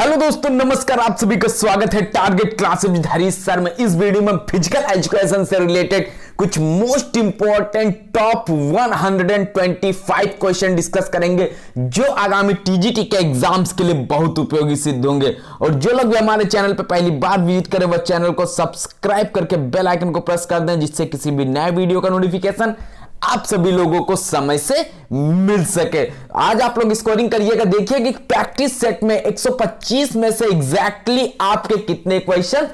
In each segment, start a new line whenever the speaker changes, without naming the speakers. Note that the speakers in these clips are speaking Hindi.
हेलो दोस्तों, नमस्कार। आप सभी का स्वागत है target classes with Harish sir में। इस वीडियो में फिजिकल एजुकेशन से रिलेटेड कुछ most important top 125 question discuss करेंगे जो आगामी टीजीटी के एग्जाम्स के लिए बहुत उपयोगी सिद्ध होंगे। और जो लोग भी हमारे चैनल पर पहली बार विजिट करें वह चैनल को सब्सक्राइब करके बेल आइकन को प्रेस कर दें, जिससे किसी भी नए वीडियो का नोटिफिकेशन आप सभी लोगों को समय से मिल सके। आज आप लोग स्कोरिंग करिएगा। देखिए कि प्रैक्टिस सेट में 125 में से एग्जैक्टली आपके कितने क्वेश्चन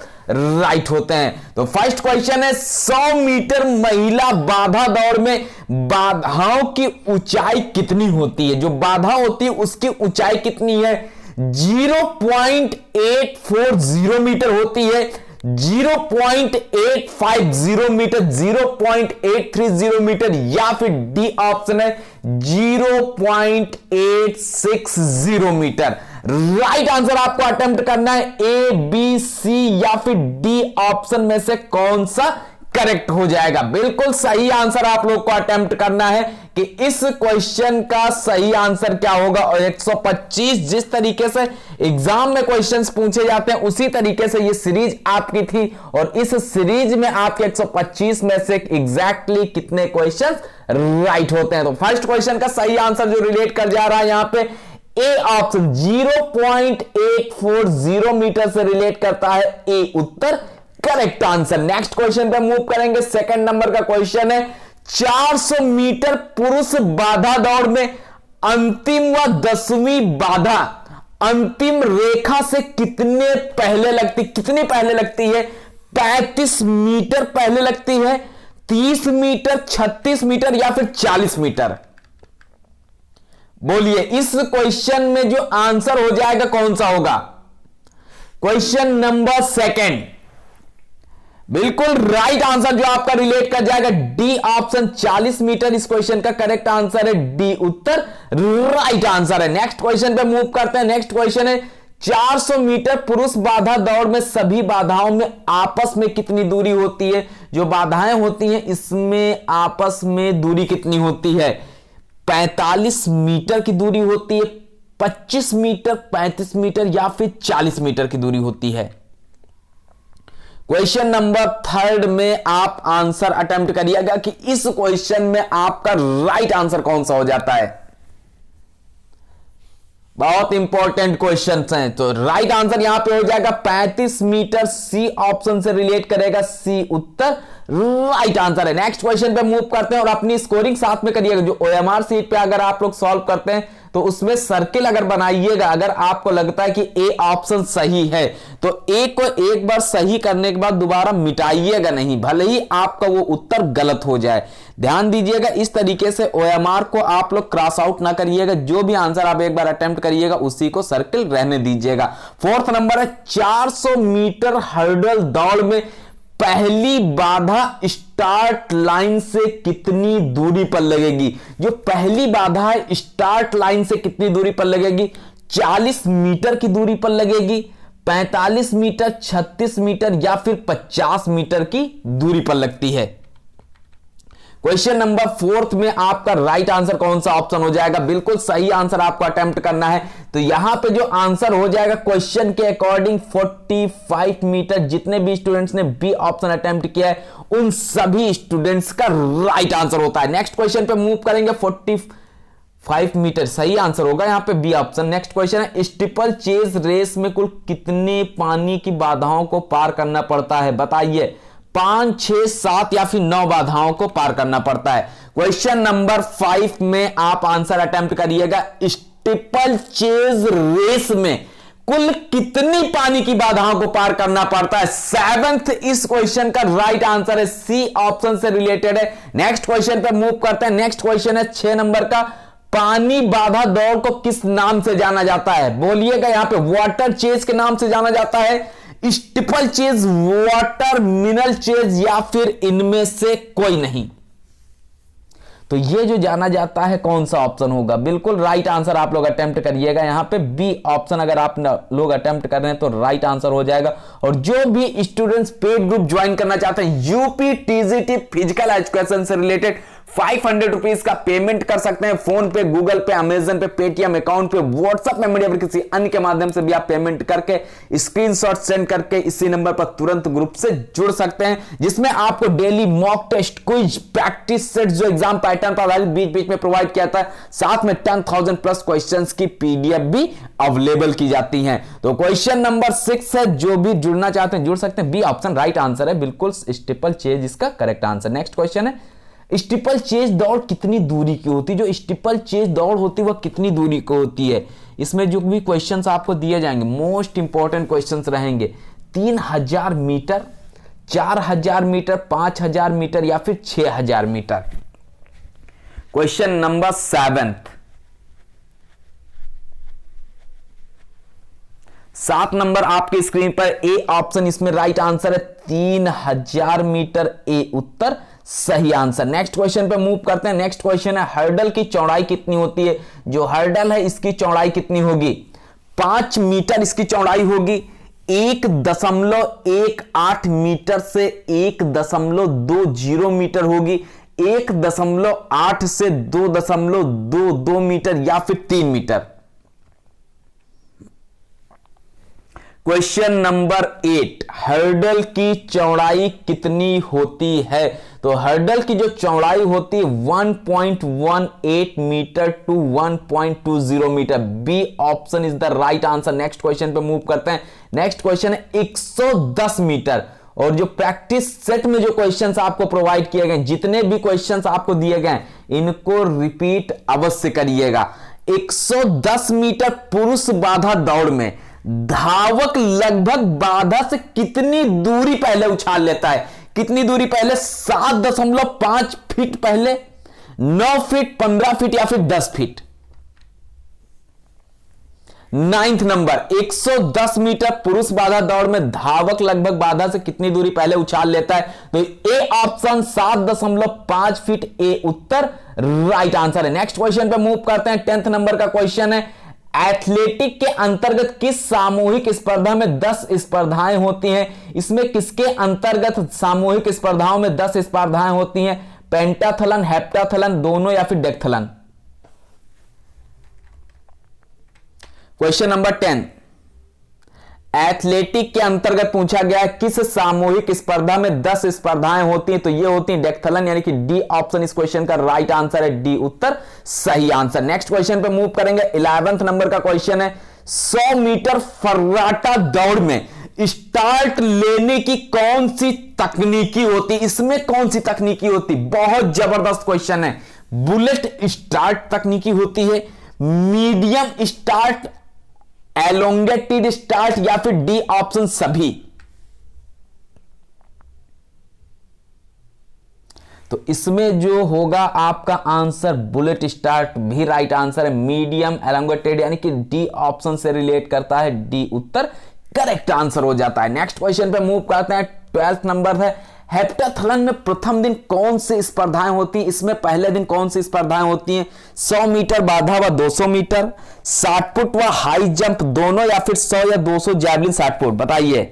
राइट होते हैं। तो फर्स्ट क्वेश्चन है 100 मीटर महिला बाधा दौड़ में बाधाओं की ऊंचाई कितनी होती है। जो बाधा होती है उसकी ऊंचाई कितनी है? 0.840 मीटर होती है, 0.850 मीटर, 0.830 मीटर, या फिर डी ऑप्शन है 0.860 मीटर। राइट आंसर आपको अटेम्प्ट करना है ए, बी, सी या फिर डी ऑप्शन में से कौन सा करेक्ट हो जाएगा। बिल्कुल सही आंसर आप लोग को अटेम्प्ट करना है कि इस क्वेश्चन का सही आंसर क्या होगा। और 125 जिस तरीके से एग्जाम में क्वेश्चंस पूछे जाते हैं उसी तरीके से ये सीरीज आपकी थी, और इस सीरीज में आपके 125 में से एग्जैक्टली कितने क्वेश्चन राइट होते हैं। तो फर्स्ट क्वेश्चन का सही आंसर जो रिलेट कर जा रहा है यहां पे ए ऑप्शन 0.840 मीटर से रिलेट करता है। ए उत्तर करेक्ट आंसर। नेक्स्ट क्वेश्चन पे मूव करेंगे। सेकंड नंबर का क्वेश्चन है 400 मीटर पुरुष बाधा दौड़ में अंतिम व 10वीं बाधा अंतिम रेखा से कितनी पहले लगती है? 35 मीटर पहले लगती है, 30 मीटर, 36 मीटर या फिर 40 मीटर? बोलिए, इस क्वेश्चन में जो आंसर हो जाएगा कौन सा होगा? क्वेश्चन नंबर सेकंड बिल्कुल राइट आंसर जो आपका रिलेट कर जाएगा डी ऑप्शन 40 मीटर। इस क्वेश्चन का करेक्ट आंसर है डी उत्तर राइट आंसर है। नेक्स्ट क्वेश्चन पे मूव करते हैं। नेक्स्ट क्वेश्चन है 400 मीटर पुरुष बाधा दौड़ में सभी बाधाओं में आपस में कितनी दूरी होती है? जो बाधाएं होती हैं इसमें आपस में दूरी कितनी होती है? 45 मीटर की दूरी होती है, 25 मीटर, 35 मीटर या फिर 40 मीटर की दूरी होती है? क्वेश्चन नंबर थर्ड में आप आंसर अटेम्प्ट करिएगा कि इस क्वेश्चन में आपका राइट आंसर कौन सा हो जाता है। बहुत इंपॉर्टेंट क्वेश्चंस हैं। तो राइट आंसर यहां पे हो जाएगा 35 मीटर। सी ऑप्शन से रिलेट करेगा, सी उत्तर राइट आंसर है। नेक्स्ट क्वेश्चन पे मूव करते हैं और अपनी स्कोरिंग साथ में करिएगा। जो ओएमआर सीट पे अगर आप लोग सॉल्व करते हैं तो उसमें सर्किल अगर बनाइएगा, अगर आपको लगता है कि ए ऑप्शन सही है तो ए को एक बार सही करने के बाद दोबारा मिटाइएगा नहीं, भले ही आपका वो उत्तर गलत हो जाए। ध्यान दीजिएगा, इस तरीके से ओएमआर को आप लोग क्रॉस आउट ना करिएगा। जो भी आंसर आप एक बार अटेम्प्ट करिएगा उसी को सर्किल रहने दीजिएगा। फोर्थ नंबर है 400 मीटर हर्डल दौड़ में पहली बाधा स्टार्ट लाइन से कितनी दूरी पर लगेगी? जो पहली बाधा है स्टार्ट लाइन से कितनी दूरी पर लगेगी? 40 मीटर की दूरी पर लगेगी, 45 मीटर, 36 मीटर या फिर 50 मीटर की दूरी पर लगती है? क्वेश्चन नंबर फोर्थ में आपका राइट आंसर कौन सा ऑप्शन हो जाएगा? बिल्कुल सही आंसर आपको अटेम्प्ट करना है। तो यहां पे जो आंसर हो जाएगा क्वेश्चन के अकॉर्डिंग 45 मीटर। जितने भी स्टूडेंट्स ने बी ऑप्शन अटेम्प्ट किया है उन सभी स्टूडेंट्स का राइट आंसर होता है। नेक्स्ट क्वेश्चन पे मूव करेंगे। 45 मीटर सही आंसर होगा यहां पे बी ऑप्शन। नेक्स्ट क्वेश्चन है स्टीपल चेज रेस में कुल कितने पानी की बाधाओं को पार करना पड़ता है? बताइए, 5, 6, 7 या फिर 9 बाधाओं को पार करना पड़ता है? क्वेश्चन नंबर 5 में आप आंसर अटेम्प्ट करिएगा। स्टीपल चेज रेस में कुल कितनी पानी की बाधाओं को पार करना पड़ता है? 7th इस क्वेश्चन का राइट आंसर है, सी ऑप्शन से रिलेटेड है। नेक्स्ट क्वेश्चन पे मूव करते हैं। नेक्स्ट क्वेश्चन है 6 नंबर का पानी बाधा दौड़ को किस नाम से जाना जाता है? बोलिएगा, यहां पे वाटर चेज के नाम से जाना जाता है, steeple chase, water mineral chase या फिर इनमें से कोई नहीं? तो ये जो जाना जाता है कौन सा ऑप्शन होगा? बिल्कुल राइट आंसर आप लोग अटेम्प्ट करिएगा। यहां पे बी ऑप्शन अगर आप लोग अटेम्प्ट कर रहे हैं तो राइट आंसर हो जाएगा। और जो भी स्टूडेंट्स पेड ग्रुप ज्वाइन करना चाहते हैं यूपी टीजीटी फिजिकल एजुकेशन से रिलेटेड 500 रुपीज का पेमेंट कर सकते हैं फोन पे, गूगल पे, अमेजन पे, पेटीएम अकाउंट पे, व्हाट्सएप मेमोरी या फिर किसी अन्य के माध्यम से भी आप पेमेंट करके स्क्रीनशॉट सेंड करके इसी नंबर पर तुरंत ग्रुप से जुड़ सकते हैं, जिसमें आपको daily mock test, quiz, practice set जो एग्जाम पैटर्न पर आधारित बीच बीच में प्रोवाइड किया था, साथ में 10,000 प्लस क्वेश्चंस की पीडीएफ भी अवेलेबल की जाती है। तो क्वेश्चन नंबर 6 है, जो भी जुड़ना चाहते हैं जुड़ सकते हैं। बी ऑप्शन राइट आंसर है, बिल्कुल स्टीपल चेज इसका करेक्ट आंसर। नेक्स्ट क्वेश्चन है, स्टीपल चेज दौड़ कितनी दूरी की होती है? जो स्टीपल चेज दौड़ होती है वह कितनी दूरी की होती है? इसमें जो भी क्वेश्चंस आपको दिए जाएंगे मोस्ट इंपॉर्टेंट क्वेश्चंस रहेंगे। 3000 मीटर, 4000 मीटर, 5000 मीटर या फिर 6000 मीटर। क्वेश्चन नंबर 7 नंबर आपके स्क्रीन पर ए ऑप्शन इसमें राइट आंसर है, 3000 मीटर ए उत्तर सही आंसर। नेक्स्ट क्वेश्चन पे मूव करते हैं। नेक्स्ट क्वेश्चन है, हर्डल की चौड़ाई कितनी होती है? जो हर्डल है इसकी चौड़ाई कितनी होगी? 5 मीटर इसकी चौड़ाई होगी। 1.18 मीटर से 1.20 मीटर होगी, 1.8 से 2.22 मीटर या फिर 3 मीटर। क्वेश्चन नंबर 8, हर्डल की चौड़ाई कितनी होती है? तो हर्डल की जो चौड़ाई होती है 1.18 metre to 1.20 metre. B option is the right answer. Next question पे मूव करते हैं। नेक्स्ट क्वेश्चन है 110 मीटर। और जो प्रैक्टिस सेट में जो क्वेश्चंस आपको प्रोवाइड किए गए, जितने भी क्वेश्चंस आपको दिए गए इनको रिपीट अवश्य करिएगा। 110 मीटर पुरुष बाधा दौड़ में धावक लगभग बाधा से कितनी दूरी पहले उछाल लेता है? कितनी दूरी पहले? 7.5 फीट पहले, 9 फीट, 15 फीट या फिर 10 फीट। 9th नंबर, 110 मीटर पुरुष बाधा दौड़ में धावक लगभग बाधा से कितनी दूरी पहले उछाल लेता है? तो A option 7.5 feet A Uttar right answer है। नेक्स्ट क्वेश्चन पे मूव करते हैं। 10th नंबर का क्वेश्चन है, एथलेटिक के अंतर्गत किस सामूहिक स्पर्धा में 10 स्पर्धाएं होती हैं? इसमें किसके अंतर्गत सामूहिक स्पर्धाओं में 10 स्पर्धाएं होती हैं? पेंटाथलन, हेप्टाथलन, दोनों या फिर डेक्थलन? क्वेश्चन नंबर 10, एथलेटिक के अंतर्गत पूछा गया है किस सामूहिक स्पर्धा में 10 स्पर्धाएं होती हैं? तो ये होती है डेक्थलन, यानी कि डी ऑप्शन इस क्वेश्चन का राइट आंसर है, डी उत्तर सही आंसर। नेक्स्ट क्वेश्चन पे मूव करेंगे। 11th नंबर का क्वेश्चन है, 100 मीटर फर्राटा दौड़ में स्टार्ट लेने की कौन सी तकनीकी होती? इसमें कौन सी तकनीकी होती? बहुत जबरदस्त क्वेश्चन है। बुलेट स्टार्ट तकनीकी होती है, मीडियम स्टार्ट, एलोंगेटेड स्टार्ट या फिर डी ऑप्शन सभी? तो इसमें जो होगा आपका आंसर बुलेट स्टार्ट भी राइट आंसर है। मीडियम, एलोंगेटेड यानी कि डी ऑप्शन से रिलेट करता है, डी उत्तर करेक्ट आंसर हो जाता है। नेक्स्ट क्वेश्चन पे मूव करते हैं। 12th नंबर है, हेप्टाथलन में प्रथम दिन कौन सी स्पर्धाएं होती? इसमें पहले दिन कौन सी स्पर्धाएं होती हैं? 100 मीटर बाधा व 200 मीटर, 60 फुट व हाई जंप दोनों या फिर 100 या 200 जैवलिन 60 फुट? बताइए।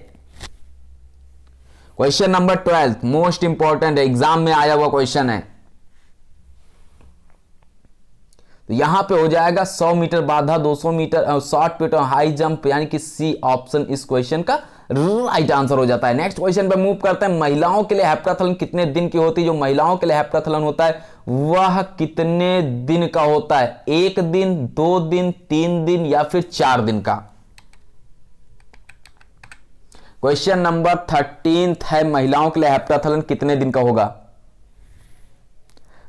क्वेश्चन नंबर 12 मोस्ट इंपॉर्टेंट है, एग्जाम में आया हुआ क्वेश्चन है। तो यहां पे हो जाएगा 100 मीटर बाधा, 200 मीटर, 60 फुट और हाई जंप, यानी कि सी ऑप्शन इस क्वेश्चन का राइट आंसर हो जाता है। नेक्स्ट क्वेश्चन पे मूव करते हैं। महिलाओं के लिए हेप्टाथलन कितने दिन की होती है? जो महिलाओं के लिए हेप्टाथलन होता है वह कितने दिन का होता है? 1 दिन, 2 दिन, 3 दिन या फिर 4 दिन का? क्वेश्चन नंबर 13 है, महिलाओं के लिए हेप्टाथलन कितने दिन का होगा?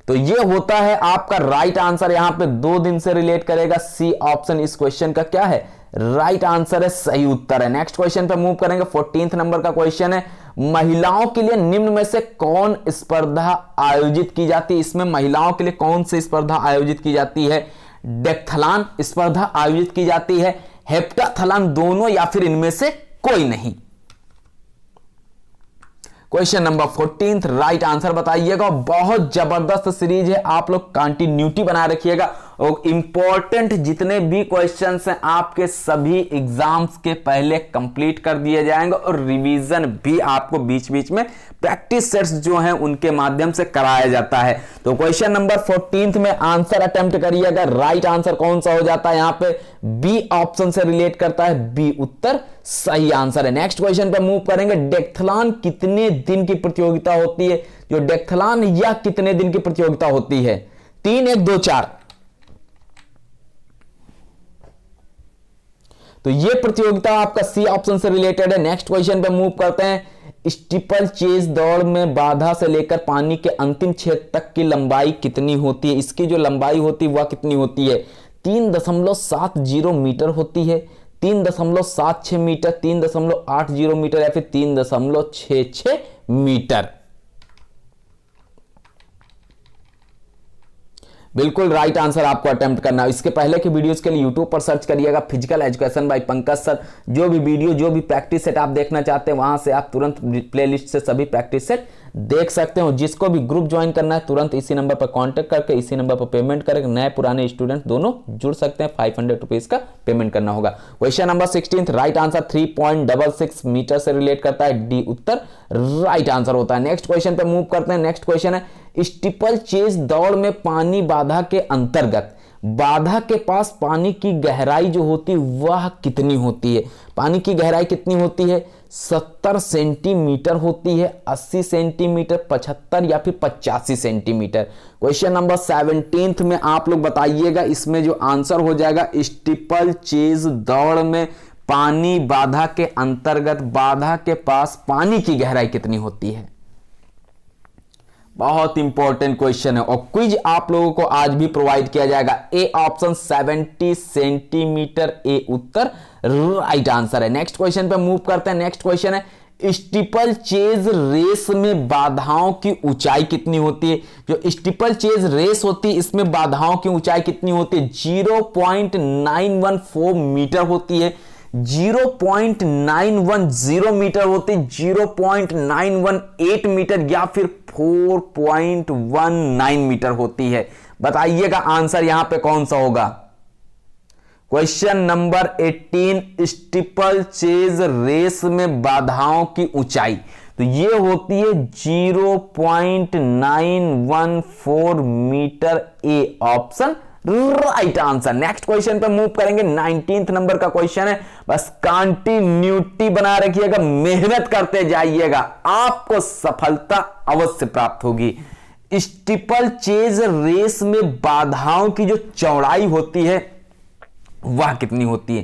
तो ये होता है आपका राइट आंसर, यहां पे 2 दिन से रिलेट करेगा। सी ऑप्शन इस क्वेश्चन का क्या है? राइट आंसर है, सही उत्तर है। नेक्स्ट क्वेश्चन पे मूव करेंगे। 14th नंबर का क्वेश्चन है, महिलाओं के लिए निम्न में से कौन स्पर्धा आयोजित की जाती है? इसमें महिलाओं के लिए कौन सी स्पर्धा आयोजित की जाती है? डेक्थलॉन स्पर्धा आयोजित की जाती है, हेप्टाथलन, दोनों या फिर इनमें से कोई नहीं? क्वेश्चन नंबर 14 राइट आंसर बताइएगा। बहुत जबरदस्त सीरीज है, आप लोग कंटिन्यूटी बनाए रखिएगा और इंपॉर्टेंट जितने भी क्वेश्चंस हैं आपके सभी एग्जाम्स के पहले कंप्लीट कर दिए जाएंगे और रिवीजन भी आपको बीच बीच में प्रैक्टिस सेट्स जो हैं उनके माध्यम से कराया जाता है। तो क्वेश्चन नंबर 14 में आंसर अटेम्प्ट करिएगा। राइट आंसर कौन सा हो जाता है? यहां पे बी ऑप्शन से रिलेट करता है, बी उत्तर सही आंसर है। नेक्स्ट क्वेश्चन पे मूव करेंगे। डेक्थलॉन कितने दिन की प्रतियोगिता होती है? जो डेक्थलॉन यह कितने दिन की प्रतियोगिता होती है? 3, 1, 2, 4। तो ये प्रतियोगिता आपका सी ऑप्शन से रिलेटेड है। नेक्स्ट क्वेश्चन पे मूव करते हैं। स्टीपल चेज दौड़ में बाधा से लेकर पानी के अंतिम क्षेत्र तक की लंबाई कितनी होती है? इसकी जो लंबाई होती है वह कितनी होती है? 3.70 मीटर होती है, 3.76 मीटर, 3.80 मीटर या फिर 3.66 मीटर। बिल्कुल राइट आंसर आपको अटेम्प्ट करना है। इसके पहले के वीडियोस के लिए यूट्यूब पर सर्च करिएगा physical education by Pankaj sir. जो भी वीडियो, जो भी प्रैक्टिस सेट आप देखना चाहते हैं वहां से आप तुरंत प्लेलिस्ट से सभी प्रैक्टिस सेट देख सकते हो। जिसको भी ग्रुप ज्वाइन करना है तुरंत इसी नंबर पर कांटेक्ट करके इसी नंबर पर पेमेंट करके नए पुराने स्टूडेंट दोनों जुड़ सकते हैं। 500 रुपीज का पेमेंट करना होगा। Question number 16 right answer 3.66 metre से रिलेट करता है, डी उत्तर राइट आंसर होता है। नेक्स्ट क्वेश्चन पे मूव करते हैं। नेक्स्ट क्वेश्चन है स्टीपल चेज दौड़ में पानी बाधा के अंतर्गत बाधा के पास पानी की गहराई जो होती है वह कितनी होती है? पानी की गहराई कितनी होती है? 70 सेंटीमीटर होती है, 80 सेंटीमीटर, 75 या फिर 85 सेंटीमीटर। क्वेश्चन नंबर 17 में आप लोग बताइएगा। इसमें जो आंसर हो जाएगा स्टीपल चेज दौड़ में पानी बाधा के अंतर्गत बाधा के पास पानी की गहराई कितनी होती है? बहुत इंपॉर्टेंट क्वेश्चन है और क्विज आप लोगों को आज भी प्रोवाइड किया जाएगा। A option 70 centimetre, A Uttar right answer है। नेक्स्ट क्वेश्चन पे मूव करते हैं। नेक्स्ट क्वेश्चन है स्टीपल चेज रेस में बाधाओं की ऊंचाई कितनी होती है? जो स्टीपल चेज रेस होती है इसमें बाधाओं की ऊंचाई कितनी होती है? 0.914 मीटर होती है, 0.910 मीटर होती है, 0.918 मीटर या फिर 4.19 मीटर होती है। बताइएगा आंसर यहां पे कौन सा होगा? Question number 18 steeple chase race में बाधाओं की ऊंचाई तो ये होती है 0.914 metre, A option right answer. Next question पे मूव करेंगे। 19 नंबर का क्वेश्चन है। बस कंटिन्यूटी बना रखिएगा, मेहनत करते जाइएगा, आपको सफलता अवश्य प्राप्त होगी। स्टीपल चेज रेस में बाधाओं की जो चौड़ाई होती है वह कितनी होती है?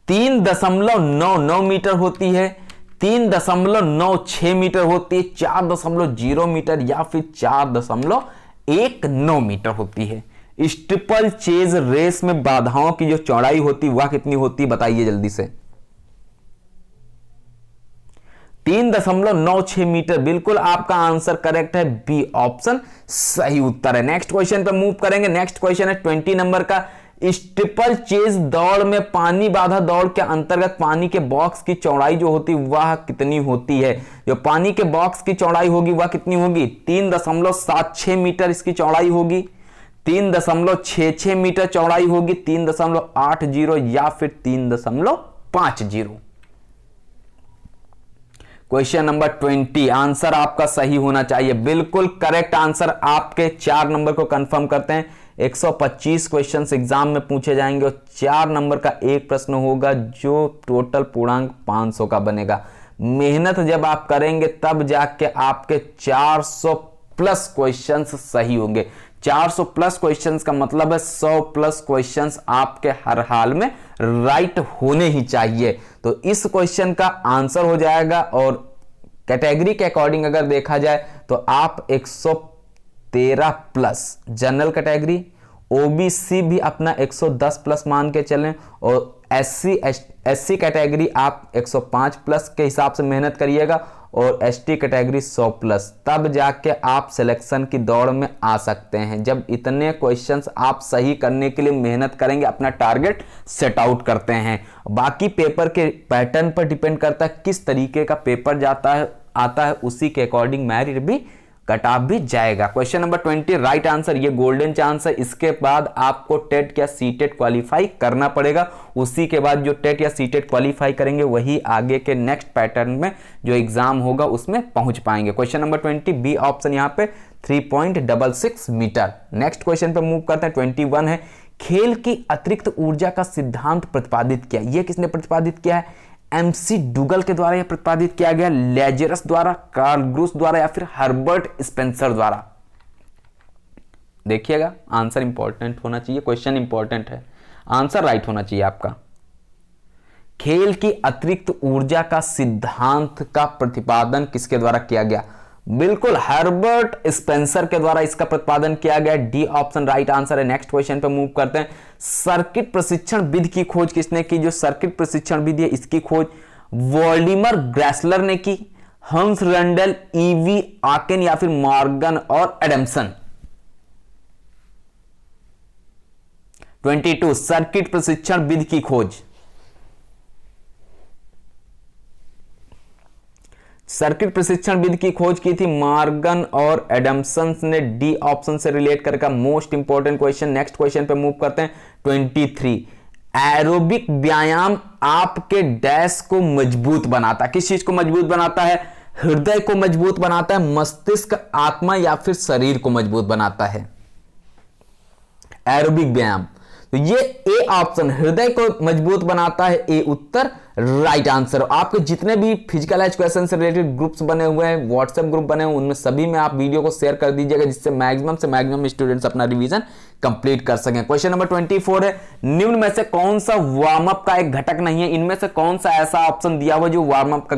3.99 मीटर होती है, 3.96 मीटर होती है, 4.0 मीटर या फिर 4.19 मीटर होती है। स्टीपल चेज रेस में बाधाओं की जो चौड़ाई होती है वह कितनी होती है? बताइए जल्दी से। 3.96 मीटर। बिल्कुल आपका आंसर करेक्ट है, बी ऑप्शन सही उत्तर है। नेक्स्ट क्वेश्चन पे मूव करेंगे। नेक्स्ट क्वेश्चन है 20 नंबर का। स्टीपल चेज दौड़ में पानी बाधा दौड़ के अंतर्गत पानी के बॉक्स की चौड़ाई जो होती है वह कितनी होती है? जो पानी के बॉक्स की चौड़ाई होगी वह कितनी होगी? 3.76 मीटर इसकी चौड़ाई होगी, 3.66 मीटर चौड़ाई होगी, 3.80 या फिर 3.50। क्वेश्चन नंबर 20 आंसर आपका सही होना चाहिए। बिल्कुल करेक्ट आंसर आपके 4 नंबर को कंफर्म करते हैं। 125 क्वेश्चंस एग्जाम में पूछे जाएंगे और 4 नंबर का एक प्रश्न होगा जो टोटल पूर्णांक 500 का बनेगा। मेहनत जब आप करेंगे तब जाके आपके 400 प्लस क्वेश्चंस सही होंगे। 400 प्लस क्वेश्चंस का मतलब है 100 प्लस क्वेश्चंस आपके हर हाल में राइट होने ही चाहिए। तो इस क्वेश्चन का आंसर हो जाएगा। और कैटेगरी के अकॉर्डिंग अगर देखा जाए तो आप 113 प्लस जनरल कैटेगरी, ओबीसी भी अपना 110 प्लस मान के चलें और एससी कैटेगरी आप 105 प्लस के हिसाब से मेहनत करिएगा और एसटी कैटेगरी 100 प्लस, तब जाके आप सिलेक्शन की दौड़ में आ सकते हैं। जब इतने क्वेश्चंस आप सही करने के लिए मेहनत करेंगे, अपना टारगेट सेट आउट करते हैं। बाकी पेपर के पैटर्न पर डिपेंड करता है किस तरीके का पेपर आता है, उसी के अकॉर्डिंग मेरिट भी कटा भी जाएगा। क्वेश्चन नंबर 20 राइट आंसर, ये गोल्डन चांस है। इसके बाद आपको टेट या सीटेट क्वालिफाई करना पड़ेगा, उसी के बाद जो टेट या सीटेट क्वालिफाई करेंगे वही आगे के नेक्स्ट पैटर्न में जो एग्जाम होगा उसमें पहुंच पाएंगे। क्वेश्चन नंबर 20 बी ऑप्शन यहाँ पे 3.66 मीटर। नेक्स्ट क्वेश्चन पे मूव करते हैं। 21 है, खेल की अतिरिक्त ऊर्जा का सिद्धांत प्रतिपादित किया। यह किसने प्रतिपादित किया है? एमसी डुगल के द्वारा यह प्रतिपादित किया गया, लेजरस द्वारा, कार्ल ग्रूस द्वारा या फिर हर्बर्ट स्पेंसर द्वारा। देखिएगा आंसर इंपॉर्टेंट होना चाहिए, क्वेश्चन इंपॉर्टेंट है, आंसर राइट होना चाहिए आपका। खेल की अतिरिक्त ऊर्जा का सिद्धांत का प्रतिपादन किसके द्वारा किया गया? बिल्कुल हर्बर्ट स्पेंसर के द्वारा इसका प्रतिपादन किया गया। डी ऑप्शन राइट आंसर है। नेक्स्ट क्वेश्चन पे मूव करते हैं। सर्किट प्रशिक्षण विधि की खोज किसने की? जो सर्किट प्रशिक्षण विधि है इसकी खोज वोल्डिमर ग्रेसलर ने की, हंस रंडल, ईवी आकेन या फिर मॉर्गन और एडम्सन। 22 सर्किट प्रशिक्षण विधि की खोज, सर्किट प्रशिक्षण विधि की खोज की थी मॉर्गन और एडम्सन ने। डी ऑप्शन से रिलेट करके most important question. Next question पे मूव करते हैं। 23 एरोबिक व्यायाम आपके डैश को मजबूत बनाता है। किस चीज को मजबूत बनाता है? हृदय को मजबूत बनाता है, मस्तिष्क, आत्मा या फिर शरीर को मजबूत बनाता है। एरोबिक व्यायाम, तो ये ए ऑप्शन हृदय को मजबूत बनाता है, ए उत्तर राइट आंसर। आपके जितने भी फिजिकल एजुकेशन से रिलेटेड ग्रुप्स बने हुए हैं, व्हाट्सएप ग्रुप बने हुए, उनमें सभी में आप वीडियो को शेयर कर दीजिएगा जिससे मैक्सिमम से मैक्सिमम स्टूडेंट्स अपना रिवीजन कंप्लीट कर सकें। क्वेश्चन नंबर 24 है, निम्न में से कौन सा वार्म अप का एक घटक नहीं है? इनमें से कौन सा ऐसा ऑप्शन दिया हुआ जो वार्म अप का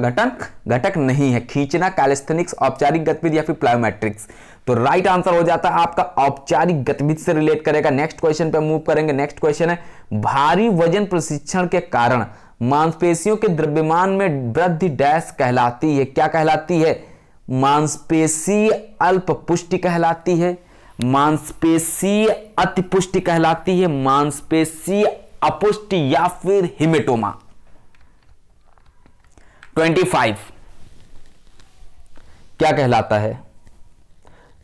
घटक नहीं है? खींचना, कैलिस्थेनिक्स, औपचारिक गतिविधि या फिर प्लायोमेट्रिक्स। तो राइट आंसर हो जाता है आपका औपचारिक गतिविधि से रिलेट करेगा। नेक्स्ट क्वेश्चन पे मूव करेंगे। नेक्स्ट क्वेश्चन है, भारी वजन प्रशिक्षण के कारण मांसपेशियों के द्रव्यमान में वृद्धि डैश कहलाती है। क्या कहलाती है? मांसपेशी अल्पपुष्टि कहलाती है, मांसपेशी अतिपुष्टि कहलाती है, मांसपेशी अपुष्टि या फिर हिमेटोमा। 25 क्या कहलाता है?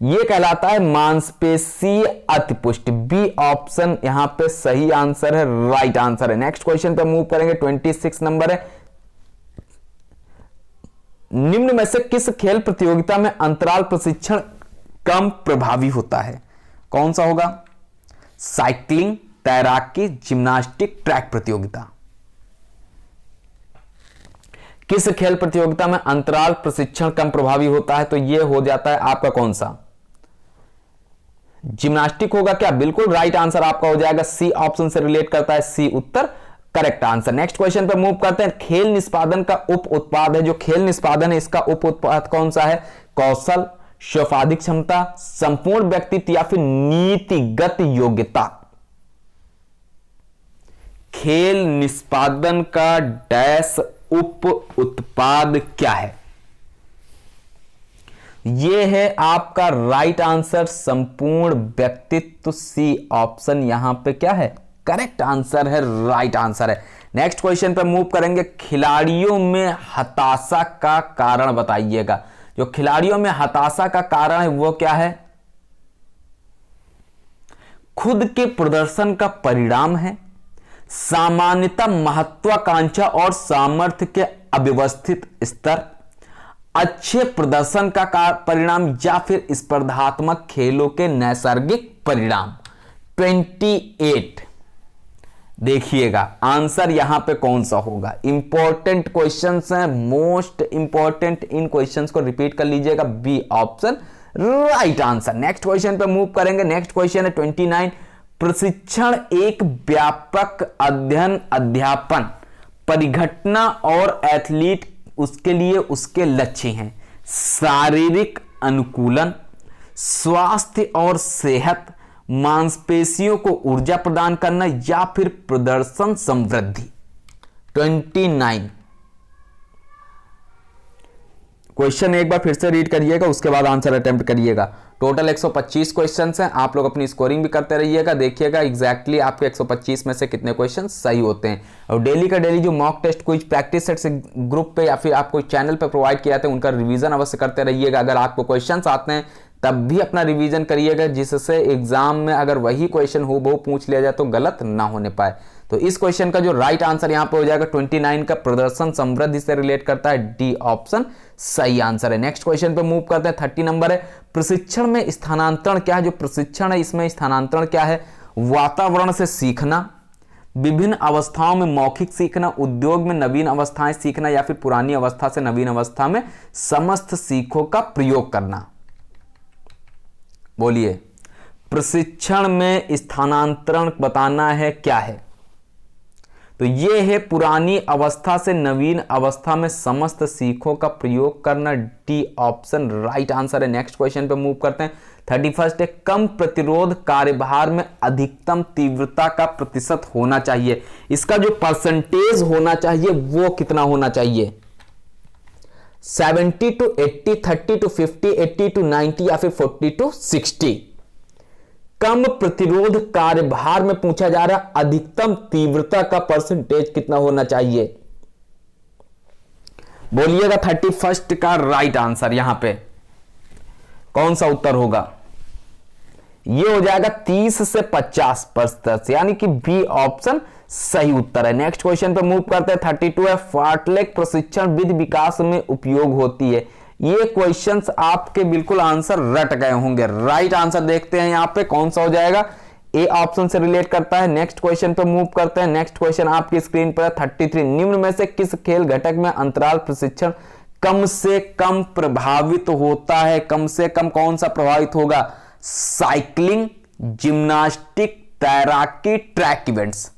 यह कहलाता है मांसपेशी अतिपुष्टि। बी ऑप्शन यहां पे सही आंसर है, राइट आंसर है। नेक्स्ट क्वेश्चन पे मूव करेंगे। 26 नंबर है, निम्न में से किस खेल प्रतियोगिता में अंतराल प्रशिक्षण कम प्रभावी होता है? कौन सा होगा? साइकिलिंग, तैराकी, जिम्नास्टिक, ट्रैक प्रतियोगिता। किस खेल प्रतियोगिता में अंतराल प्रशिक्षण कम प्रभावी होता है? तो यह हो जाता है आपका कौन सा? जिम्नास्टिक होगा क्या? बिल्कुल राइट आंसर आपका हो जाएगा, सी ऑप्शन से रिलेट करता है, सी उत्तर करेक्ट आंसर। नेक्स्ट क्वेश्चन पे मूव करते हैं। खेल निष्पादन का उप उत्पाद है, जो खेल निष्पादन है इसका उप उत्पाद कौन सा है? कौशल, शोफाधिक क्षमता, संपूर्ण व्यक्तित्व या फिर नीतिगत योग्यता। खेल निष्पादन का डैश उप उत्पाद क्या है? यह है आपका राइट आंसर, संपूर्ण व्यक्तित्व। सी ऑप्शन यहां पे क्या है? करेक्ट आंसर है, राइट आंसर है। नेक्स्ट क्वेश्चन पे मूव करेंगे। खिलाड़ियों में हताशा का कारण बताइएगा। जो खिलाड़ियों में हताशा का कारण है वो क्या है? खुद के प्रदर्शन का परिणाम है, सामान्यता, महत्वाकांक्षा और सामर्थ्य के अव्यवस्थित स्तर, अच्छे प्रदर्शन का परिणाम या फिर स्पर्धात्मक खेलों के नैसर्गिक परिणाम। 28 देखिएगा आंसर यहां पे कौन सा होगा? इंपॉर्टेंट क्वेश्चंस हैं, मोस्ट इंपॉर्टेंट। इन क्वेश्चंस को रिपीट कर लीजिएगा, B option right answer. Next question पे मूव करेंगे। नेक्स्ट क्वेश्चन है 29, प्रशिक्षण एक व्यापक अध्ययन, अध्यापन, परिघटना और एथलीट उसके लिए उसके लक्ष्य हैं। शारीरिक अनुकूलन, स्वास्थ्य और सेहत, मांसपेशियों को ऊर्जा प्रदान करना या फिर प्रदर्शन समृद्धि। 29 क्वेश्चन एक बार फिर से रीड करिएगा, उसके बाद आंसर अटेम्प्ट करिएगा। टोटल 125 क्वेश्चन हैं, आप लोग अपनी स्कोरिंग भी करते रहिएगा, देखिएगा एग्जैक्टली आपके 125 में से कितने क्वेश्चन सही होते हैं। और डेली का डेली जो मॉक टेस्ट कुछ प्रैक्टिस सेट्स ग्रुप पे या फिर आपको चैनल पे प्रोवाइड किया जाता है, उनका रिवीजन अवश्य करते रहिएगा। अगर आपको क्वेश्चन आते हैं तब भी अपना रिवीजन करिएगा, जिससे एग्जाम में अगर वही क्वेश्चन हो वो पूछ लिया जाए तो गलत ना होने पाए। तो इस क्वेश्चन का जो राइट आंसर यहां पे हो जाएगा 29 का प्रदर्शन समृद्धि से रिलेट करता है, डी ऑप्शन सही आंसर है। नेक्स्ट क्वेश्चन पे मूव करते हैं। 30 नंबर है, प्रशिक्षण में स्थानांतरण क्या है? जो प्रशिक्षण है इसमें स्थानांतरण क्या है? वातावरण से सीखना, विभिन्न अवस्थाओं में मौखिक सीखना, उद्योग में नवीन अवस्थाएं सीखना, या फिर पुरानी अवस्था से नवीन अवस्था में समस्त सीखों का प्रयोग करना। बोलिए, प्रशिक्षण में स्थानांतरण बताना है क्या है? तो ये है पुरानी अवस्था से नवीन अवस्था में समस्त सीखों का प्रयोग करना, डी ऑप्शन राइट आंसर है। नेक्स्ट क्वेश्चन पे मूव करते हैं। 31 है, कम प्रतिरोध कार्यभार में अधिकतम तीव्रता का प्रतिशत होना चाहिए। इसका जो परसेंटेज होना चाहिए वो कितना होना चाहिए? 70 to 80, 30 to 50, 80 to 90 या फिर 40 to 60। कम प्रतिरोध कार्यभार में पूछा जा रहा है अधिकतम तीव्रता का परसेंटेज कितना होना चाहिए? बोलिएगा 31 का राइट आंसर यहां पे कौन सा उत्तर होगा? ये हो जाएगा 30 से 50%, यानी कि बी ऑप्शन सही उत्तर है। नेक्स्ट क्वेश्चन पे मूव करते हैं। 32 है, फार्टलेक प्रशिक्षण विधि विकास में उपयोग होती है। ये क्वेश्चंस आपके बिल्कुल आंसर रट गए होंगे। राइट आंसर देखते हैं यहां पे कौन सा हो जाएगा, ए ऑप्शन से रिलेट करता है। नेक्स्ट क्वेश्चन पे मूव करते हैं। नेक्स्ट क्वेश्चन आपकी स्क्रीन पर है 33, निम्न में से किस खेल घटक में अंतराल प्रशिक्षण कम से कम प्रभावित होता है? कम से कम कौन सा प्रभावित होगा? साइकिलिंग, जिम्नास्टिक, तैराकी, ट्रैक इवेंट्स।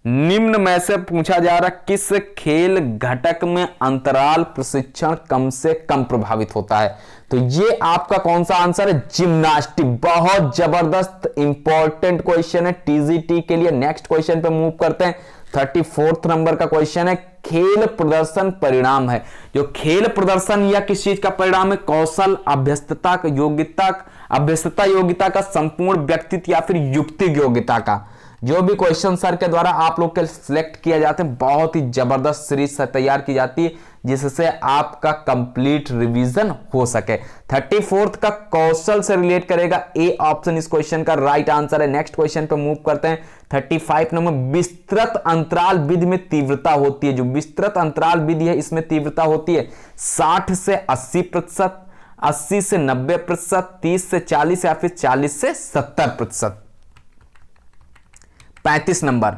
निम्न में से पूछा जा रहा किस खेल घटक में अंतराल प्रशिक्षण कम से कम प्रभावित होता है? तो ये आपका कौन सा आंसर है? जिम्नास्टिक। बहुत जबरदस्त इंपॉर्टेंट क्वेश्चन है टीजीटी के लिए। नेक्स्ट क्वेश्चन पे मूव करते हैं। 34 नंबर का क्वेश्चन है, खेल प्रदर्शन परिणाम है। जो खेल प्रदर्शन या किस चीज का परिणाम है? कौशल, अभ्यस्तता, योग्यता का, संपूर्ण व्यक्तित्व या फिर युक्तिक योग्यता का। जो भी क्वेश्चन सर के द्वारा आप लोग के सिलेक्ट किया जाते हैं, बहुत ही जबरदस्त सीरीज से तैयार की जाती है, जिससे आपका कंप्लीट रिवीजन हो सके। 34 का कौशल से रिलेट करेगा, ए ऑप्शन इस क्वेश्चन का राइट आंसर है। नेक्स्ट क्वेश्चन पे मूव करते हैं। 35 नंबर, विस्तृत अंतराल विधि में तीव्रता होती है। जो विस्तृत अंतराल विधि है इसमें तीव्रता होती है 60 से 80%, 80 से 90%, 30 से 40 या फिर 40 से 70%। 35 नंबर,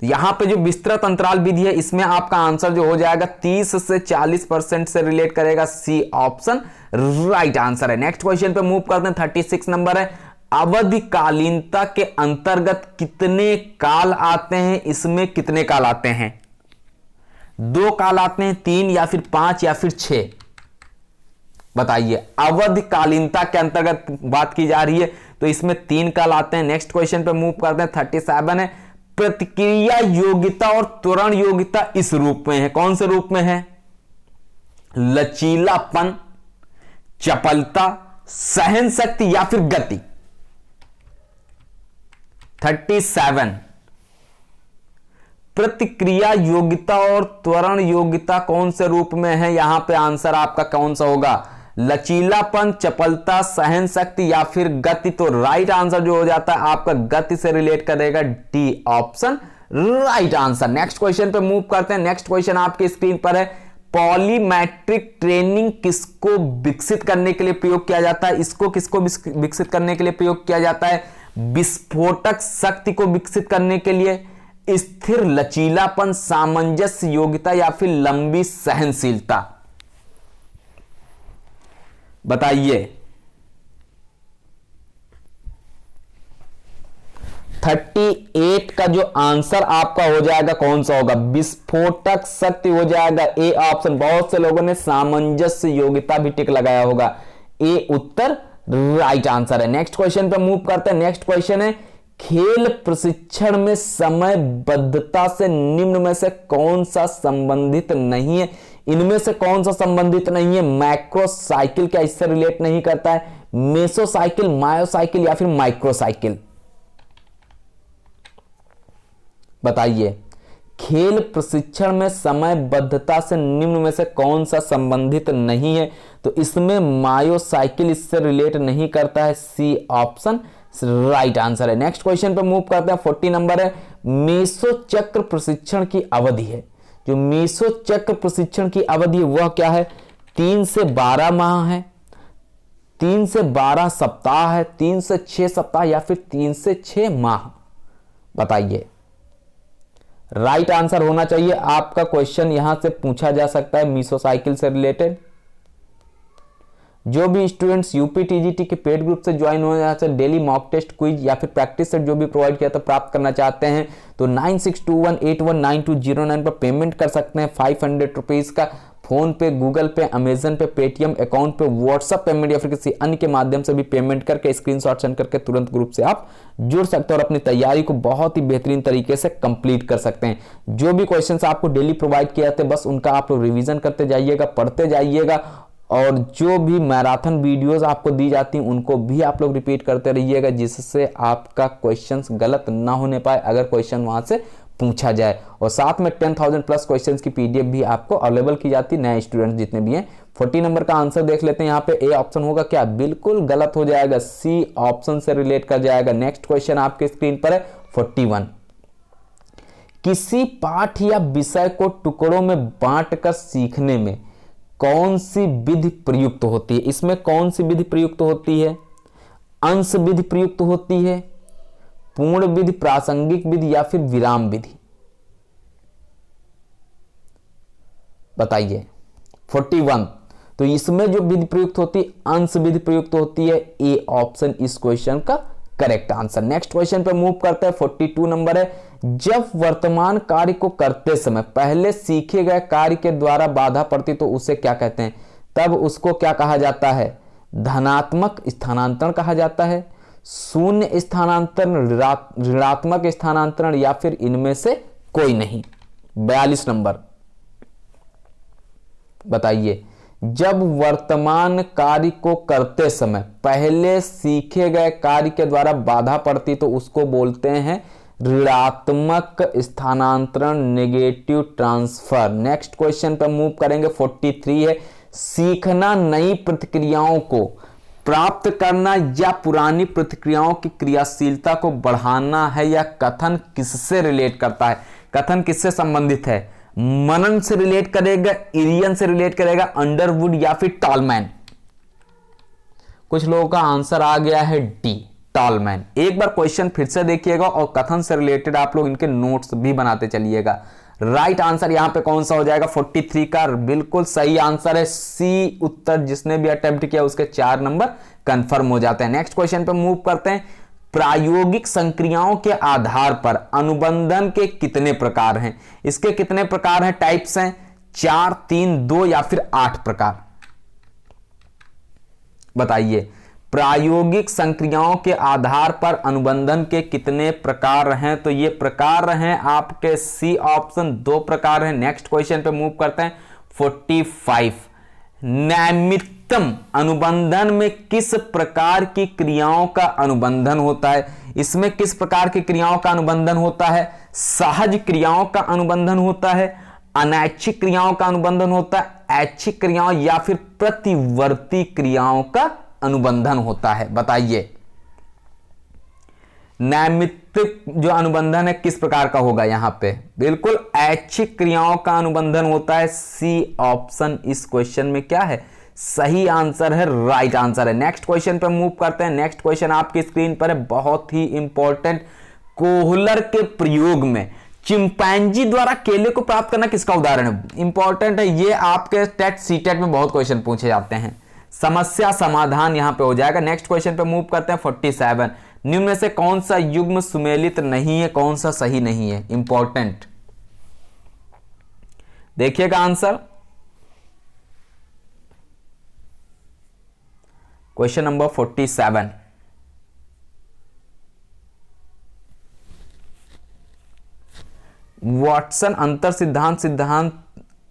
यहां पे जो विस्तृत अंतराल विधि है इसमें आपका आंसर जो हो जाएगा 30 से 40% से रिलेट करेगा, सी ऑप्शन राइट आंसर है। नेक्स्ट क्वेश्चन पे मूव करते हैं। 36 नंबर है, अवधिकालीनता के अंतर्गत कितने काल आते हैं? इसमें कितने काल आते हैं? 2 काल आते हैं, 3 या फिर 5 या फिर 6? बताइए। अवधिकालीनता के अंतर्गत बात की जा रही है तो इसमें 3 काल आते हैं। नेक्स्ट क्वेश्चन पे मूव करते हैं। 37 है, प्रतिक्रिया योग्यता और त्वरण योग्यता इस रूप में है। कौन से रूप में है? लचीलापन, चपलता, सहन शक्ति या फिर गति। 37, प्रतिक्रिया योग्यता और त्वरण योग्यता कौन से रूप में है? यहां पे आंसर आपका कौन सा होगा? लचीलापन, चपलता, सहन शक्ति या फिर गति। तो राइट आंसर जो हो जाता है आपका गति से रिलेट करेगा, D option right answer. Next question पे मूव करते हैं। नेक्स्ट क्वेश्चन आपकी स्क्रीन पर है, पॉलीमेट्रिक ट्रेनिंग किसको विकसित करने के लिए प्रयोग किया जाता है? इसको किसको विकसित करने के लिए प्रयोग किया जाता है? विस्फोटक शक्ति को विकसित करने के लिए, स्थिर लचीलापन, सामंजस्य योग्यता या फिर लंबी सहनशीलता। बताइए। 38 का जो आंसर आपका हो जाएगा कौन सा होगा? विस्फोटक शक्ति हो जाएगा, ए ऑप्शन। बहुत से लोगों ने सामंजस्य योग्यता भी टिक लगाया होगा, ए उत्तर राइट आंसर है। नेक्स्ट क्वेश्चन पे मूव करते हैं। नेक्स्ट क्वेश्चन है, खेल प्रशिक्षण में समयबद्धता से निम्न में से कौन सा संबंधित नहीं है? इनमें से कौन सा संबंधित नहीं है? मैक्रोसाइकिल क्या इससे रिलेट नहीं करता है? मेसोसाइकिल, मायोसाइकिल या फिर माइक्रोसाइकिल? बताइए। खेल प्रशिक्षण में समयबद्धता से निम्न में से कौन सा संबंधित नहीं है? तो इसमें मायोसाइकिल इससे रिलेट नहीं करता है। सी ऑप्शन राइट आंसर है। नेक्स्ट क्वेश्चन पे मूव करते हैं। 40 नंबर है, मेसो चक्र प्रशिक्षण की अवधि है। जो मेसो चक्र प्रशिक्षण की अवधि वह क्या है? 3 से 12 माह है, 3 से 12 सप्ताह है, 3 से 6 सप्ताह या फिर 3 से 6 माह? बताइए। राइट आंसर होना चाहिए। आपका क्वेश्चन यहां से पूछा जा सकता है मेसोसाइकिल से रिलेटेड। जो भी स्टूडेंट्स यूपी टीजीटी के पेड ग्रुप से ज्वाइन हो जाते हैं, डेली मॉक टेस्ट, क्विज या फिर प्रैक्टिस सेट जो भी प्रोवाइड किया तो प्राप्त करना चाहते हैं तो 9621819209 पर पेमेंट कर सकते हैं 500 रुपीज का। फोन पे, गूगल पे, अमेजन पे, पेटीएम अकाउंट पे, व्हाट्सएप पेमेंट या फिर किसी अन्य के माध्यम से भी पेमेंट करके स्क्रीनशॉट सेंड करके तुरंत ग्रुप से आप जुड़ सकते हैं और अपनी तैयारी को बहुत ही बेहतरीन तरीके से कंप्लीट कर सकते हैं। जो भी क्वेश्चंस आपको डेली प्रोवाइड किए जाते हैं बस उनका आप लोग रिवीजन करते जाइएगा, पढ़ते जाइएगा और जो भी मैराथन वीडियोस आपको दी जाती हैं उनको भी आप लोग रिपीट करते रहिएगा, जिससे आपका क्वेश्चंस गलत ना होने पाए अगर क्वेश्चन वहां से पूछा जाए। और साथ में 10,000 प्लस क्वेश्चंस की पीडीएफ भी आपको अवेलेबल की जाती है नए स्टूडेंट्स जितने भी हैं। 40 नंबर का आंसर देख लेते हैं। यहाँ पे ए ऑप्शन होगा क्या? बिल्कुल गलत हो जाएगा, सी ऑप्शन से रिलेट कर जाएगा। नेक्स्ट क्वेश्चन आपके स्क्रीन पर है 41। किसी पाठ या विषय को टुकड़ों में बांटकर सीखने में कौन सी विधि प्रयुक्त होती है? इसमें कौन सी विधि प्रयुक्त होती है? अंश विधि प्रयुक्त होती है, पूर्ण विधि, प्रासंगिक विधि या फिर विराम विधि? बताइए। 41। तो इसमें जो विधि प्रयुक्त होती है अंश विधि प्रयुक्त होती है। ए ऑप्शन इस क्वेश्चन का करेक्ट आंसर। नेक्स्ट क्वेश्चन पे मूव करते हैं। 42 नंबर है, जब वर्तमान कार्य को करते समय पहले सीखे गए कार्य के द्वारा बाधा पड़ती तो उसे क्या कहते हैं? तब उसको क्या कहा जाता है? धनात्मक स्थानांतरण कहा जाता है, शून्य स्थानांतरण, ऋणात्मक स्थानांतरण या फिर इनमें से कोई नहीं? 42 नंबर बताइए। जब वर्तमान कार्य को करते समय पहले सीखे गए कार्य के द्वारा बाधा पड़ती तो उसको बोलते हैं ऋणात्मक स्थानांतरण, नेगेटिव ट्रांसफर। नेक्स्ट क्वेश्चन पर मूव करेंगे। 43 है, सीखना नई प्रतिक्रियाओं को प्राप्त करना या पुरानी प्रतिक्रियाओं की क्रियाशीलता को बढ़ाना है। या कथन किससे रिलेट करता है? कथन किससे संबंधित है? मनन से रिलेट करेगा, इरियन से रिलेट करेगा, अंडरवुड या फिर टॉलमैन? कुछ लोगों का आंसर आ गया है डी, टॉलमैन। एक बार क्वेश्चन फिर से देखिएगा और कथन से रिलेटेड आप लोग इनके नोट्स भी बनाते चलिएगा। राइट आंसर यहां पे कौन सा हो जाएगा? 43 का बिल्कुल सही आंसर है सी उत्तर। जिसने भी अटेम्प्ट किया उसके 4 नंबर कंफर्म हो जाते हैं। नेक्स्ट क्वेश्चन पे मूव करते हैं। प्रायोगिक संक्रियाओं के आधार पर अनुबंधन के कितने प्रकार हैं? इसके कितने प्रकार हैं, टाइप्स हैं? 4, 3, 2 या फिर 8 प्रकार? बताइए। प्रायोगिक संक्रियाओं के आधार पर अनुबंधन के कितने प्रकार हैं? तो ये प्रकार हैं आपके सी ऑप्शन, 2 प्रकार हैं। नेक्स्ट क्वेश्चन पे मूव करते हैं। 45, नैमित्तम अनुबंधन में किस प्रकार की क्रियाओं का अनुबंधन होता है? इसमें किस प्रकार की क्रियाओं का अनुबंधन होता है? सहज क्रियाओं का अनुबंधन होता है, अनैच्छिक क्रियाओं का अनुबंधन होता है, ऐच्छिक क्रियाओं या फिर प्रतिवर्ती क्रियाओं का अनुबंधन होता है? बताइए। नैमित्तिक जो अनुबंधन है किस प्रकार का होगा? यहां पे बिल्कुल ऐच्छिक क्रियाओं का अनुबंधन होता है। सी ऑप्शन इस क्वेश्चन में क्या है? सही आंसर है, राइट आंसर है। नेक्स्ट क्वेश्चन पे मूव करते हैं। नेक्स्ट क्वेश्चन आपकी स्क्रीन पर है, बहुत ही इंपॉर्टेंट। कोहलर के प्रयोग में चिंपैंजी द्वारा केले को प्राप्त करना किसका उदाहरण है? इंपॉर्टेंट है ये, आपके टेट सीटेट में बहुत क्वेश्चन पूछे जाते हैं। समस्या समाधान यहां पे हो जाएगा। नेक्स्ट क्वेश्चन पे मूव करते हैं। 47, निम्न में से कौन सा युग्म सुमेलित नहीं है, कौन सा सही नहीं है? इंपॉर्टेंट देखिएगा आंसर। क्वेश्चन नंबर 47, वाटसन अंतर सिद्धांत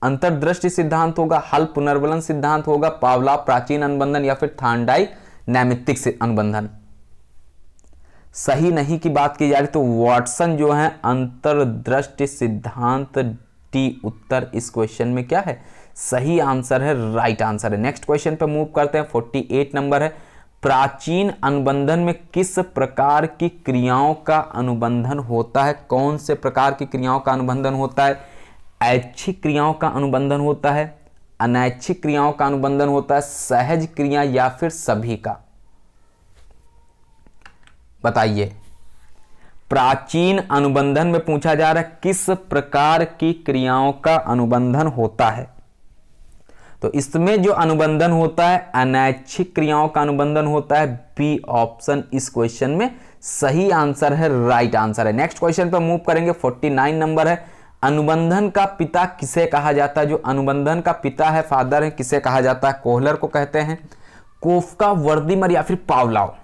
अंतर्दृष्टि सिद्धांत होगा, हल पुनर्वलन सिद्धांत होगा, पावलाव प्राचीन अनुबंधन, या फिर थार्डाई नैमित्तिक अनुबंधन। सही नहीं की बात की जा रही तो वाटसन जो है अंतर्दृष्टि सिद्धांत, डी उत्तर इस क्वेश्चन में क्या है, सही आंसर है, राइट आंसर है। नेक्स्ट क्वेश्चन पे मूव करते हैं, 48 नंबर है, प्राचीन अनुबंधन में किस प्रकार की क्रियाओं का अनुबंधन होता है? कौन से प्रकार की क्रियाओं का अनुबंधन होता है? ऐच्छिक क्रियाओं का अनुबंधन होता है, अनैच्छिक क्रियाओं का अनुबंधन होता है, सहज क्रिया, या फिर सभी का? बताइए। प्राचीन अनुबंधन में पूछा जा रहा है किस प्रकार की क्रियाओं का अनुबंधन होता है, तो इसमें जो अनुबंधन होता है अनैच्छिक क्रियाओं का अनुबंधन होता है। बी ऑप्शन इस क्वेश्चन में सही आंसर है, राइट आंसर है। नेक्स्ट क्वेश्चन पर मूव करेंगे, 49 नंबर है, अनुबंधन का पिता किसे कहा जाता है? जो अनुबंधन का पिता है, फादर है, किसे कहा जाता है? कोहलर को कहते हैं, कोफका, वर्दीमर, या फिर पावलाव?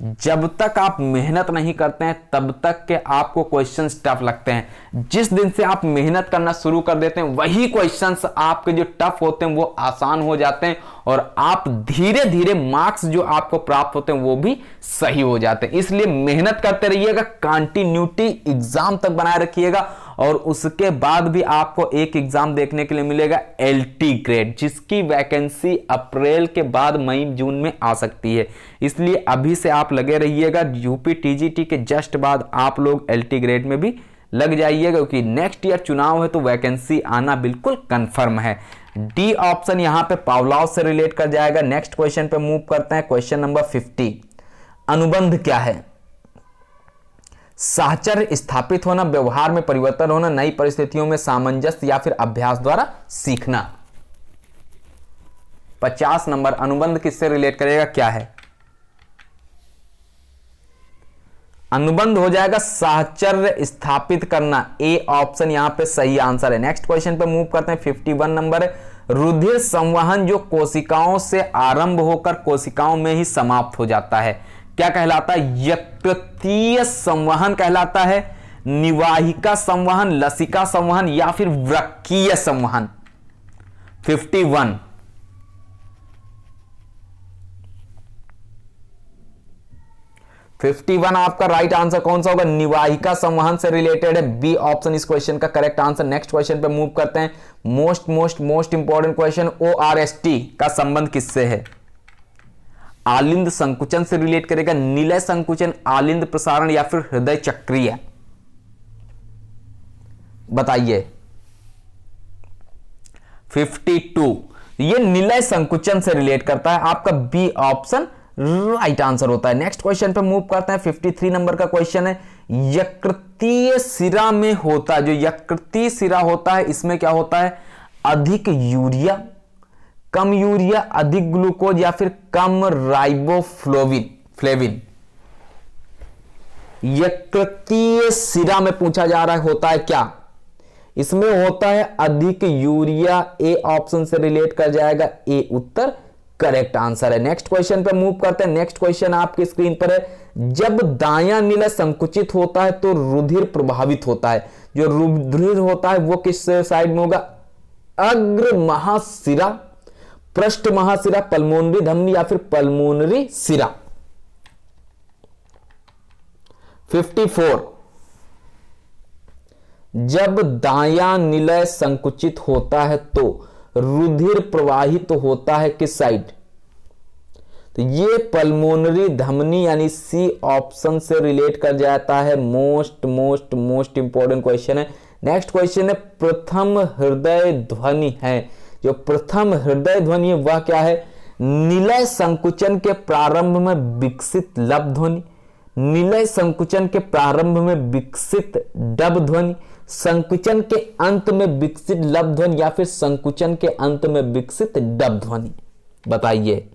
जब तक आप मेहनत नहीं करते हैं तब तक के आपको क्वेश्चंस टफ लगते हैं। जिस दिन से आप मेहनत करना शुरू कर देते हैं वही क्वेश्चंस आपके जो टफ होते हैं वो आसान हो जाते हैं, और आप धीरे धीरे मार्क्स जो आपको प्राप्त होते हैं वो भी सही हो जाते हैं। इसलिए मेहनत करते रहिएगा, कंटिन्यूटी एग्जाम तक बनाए रखिएगा, और उसके बाद भी आपको एक एग्जाम देखने के लिए मिलेगा एलटी ग्रेड, जिसकी वैकेंसी अप्रैल के बाद मई जून में आ सकती है। इसलिए अभी से आप लगे रहिएगा, यूपी टीजीटी के जस्ट बाद आप लोग एलटी ग्रेड में भी लग जाइएगा, क्योंकि नेक्स्ट ईयर चुनाव है तो वैकेंसी आना बिल्कुल कंफर्म है। डी ऑप्शन यहां पे पावलाव से रिलेट कर जाएगा। नेक्स्ट क्वेश्चन पे मूव करते हैं, क्वेश्चन नंबर 50। अनुबंध क्या है? साहचर्य स्थापित होना, व्यवहार में परिवर्तन होना, नई परिस्थितियों में सामंजस्य, या फिर अभ्यास द्वारा सीखना। 50 नंबर, अनुबंध किससे रिलेट करेगा, क्या है? अनुबंध हो जाएगा साहचर्य स्थापित करना, ए ऑप्शन यहां पे सही आंसर है। नेक्स्ट क्वेश्चन पे मूव करते हैं, 51 नंबर है, रुधिर संवहन जो कोशिकाओं से आरंभ होकर कोशिकाओं में ही समाप्त हो जाता है, क्या कहलाता है? यकृतीय संवहन कहलाता है, निवाहिका संवहन, लसिका संवहन, या फिर वृक्कीय संवहन? 51 51 आपका राइट आंसर कौन सा होगा? निवाहिका संवहन से रिलेटेड है, बी ऑप्शन इस क्वेश्चन का करेक्ट आंसर। नेक्स्ट क्वेश्चन पे मूव करते हैं, मोस्ट इंपॉर्टेंट क्वेश्चन, ओआरएसटी का संबंध किससे है? आलिंद संकुचन से रिलेट करेगा, निलय संकुचन, आलिंद प्रसारण, या फिर हृदय चक्रीय? बताइए। 52 ये निलय संकुचन से रिलेट करता है, आपका बी ऑप्शन राइट आंसर होता है। नेक्स्ट क्वेश्चन पे मूव करते हैं, 53 नंबर का क्वेश्चन है, यकृतीय सिरा में होता है, जो यकृतीय सिरा होता है इसमें क्या होता है? अधिक यूरिया, कम यूरिया, अधिक ग्लूकोज, या फिर कम राइबोफ्लेविन? यकृतीय सिरा में पूछा जा रहा है होता है क्या? इसमें होता है अधिक यूरिया, ए ऑप्शन से रिलेट कर जाएगा, ए उत्तर करेक्ट आंसर है। नेक्स्ट क्वेश्चन पे मूव करते हैं। नेक्स्ट क्वेश्चन आपकी स्क्रीन पर है, जब दायां निलय संकुचित होता है तो रुधिर प्रभावित होता है, जो रुधिर होता है वो किस साइड में होगा? अग्र महाशिरा, पृष्ठ महाशिरा, पल्मोनरी धमनी, या फिर पल्मोनरी सिरा? 54 जब दायां निलय संकुचित होता है तो रुधिर प्रवाहित होता है किस साइड? तो ये पल्मोनरी धमनी यानी सी ऑप्शन से रिलेट कर जाता है। मोस्ट इंपॉर्टेंट क्वेश्चन है। नेक्स्ट क्वेश्चन है, प्रथम हृदय ध्वनि है, जो प्रथम हृदय ध्वनि है वह क्या है? निलय संकुचन के प्रारंभ में विकसित लब ध्वनि, निलय संकुचन के प्रारंभ में विकसित डब ध्वनि, संकुचन के अंत में विकसित लब ध्वनि, या फिर संकुचन के अंत में विकसित डब ध्वनि? बताइए।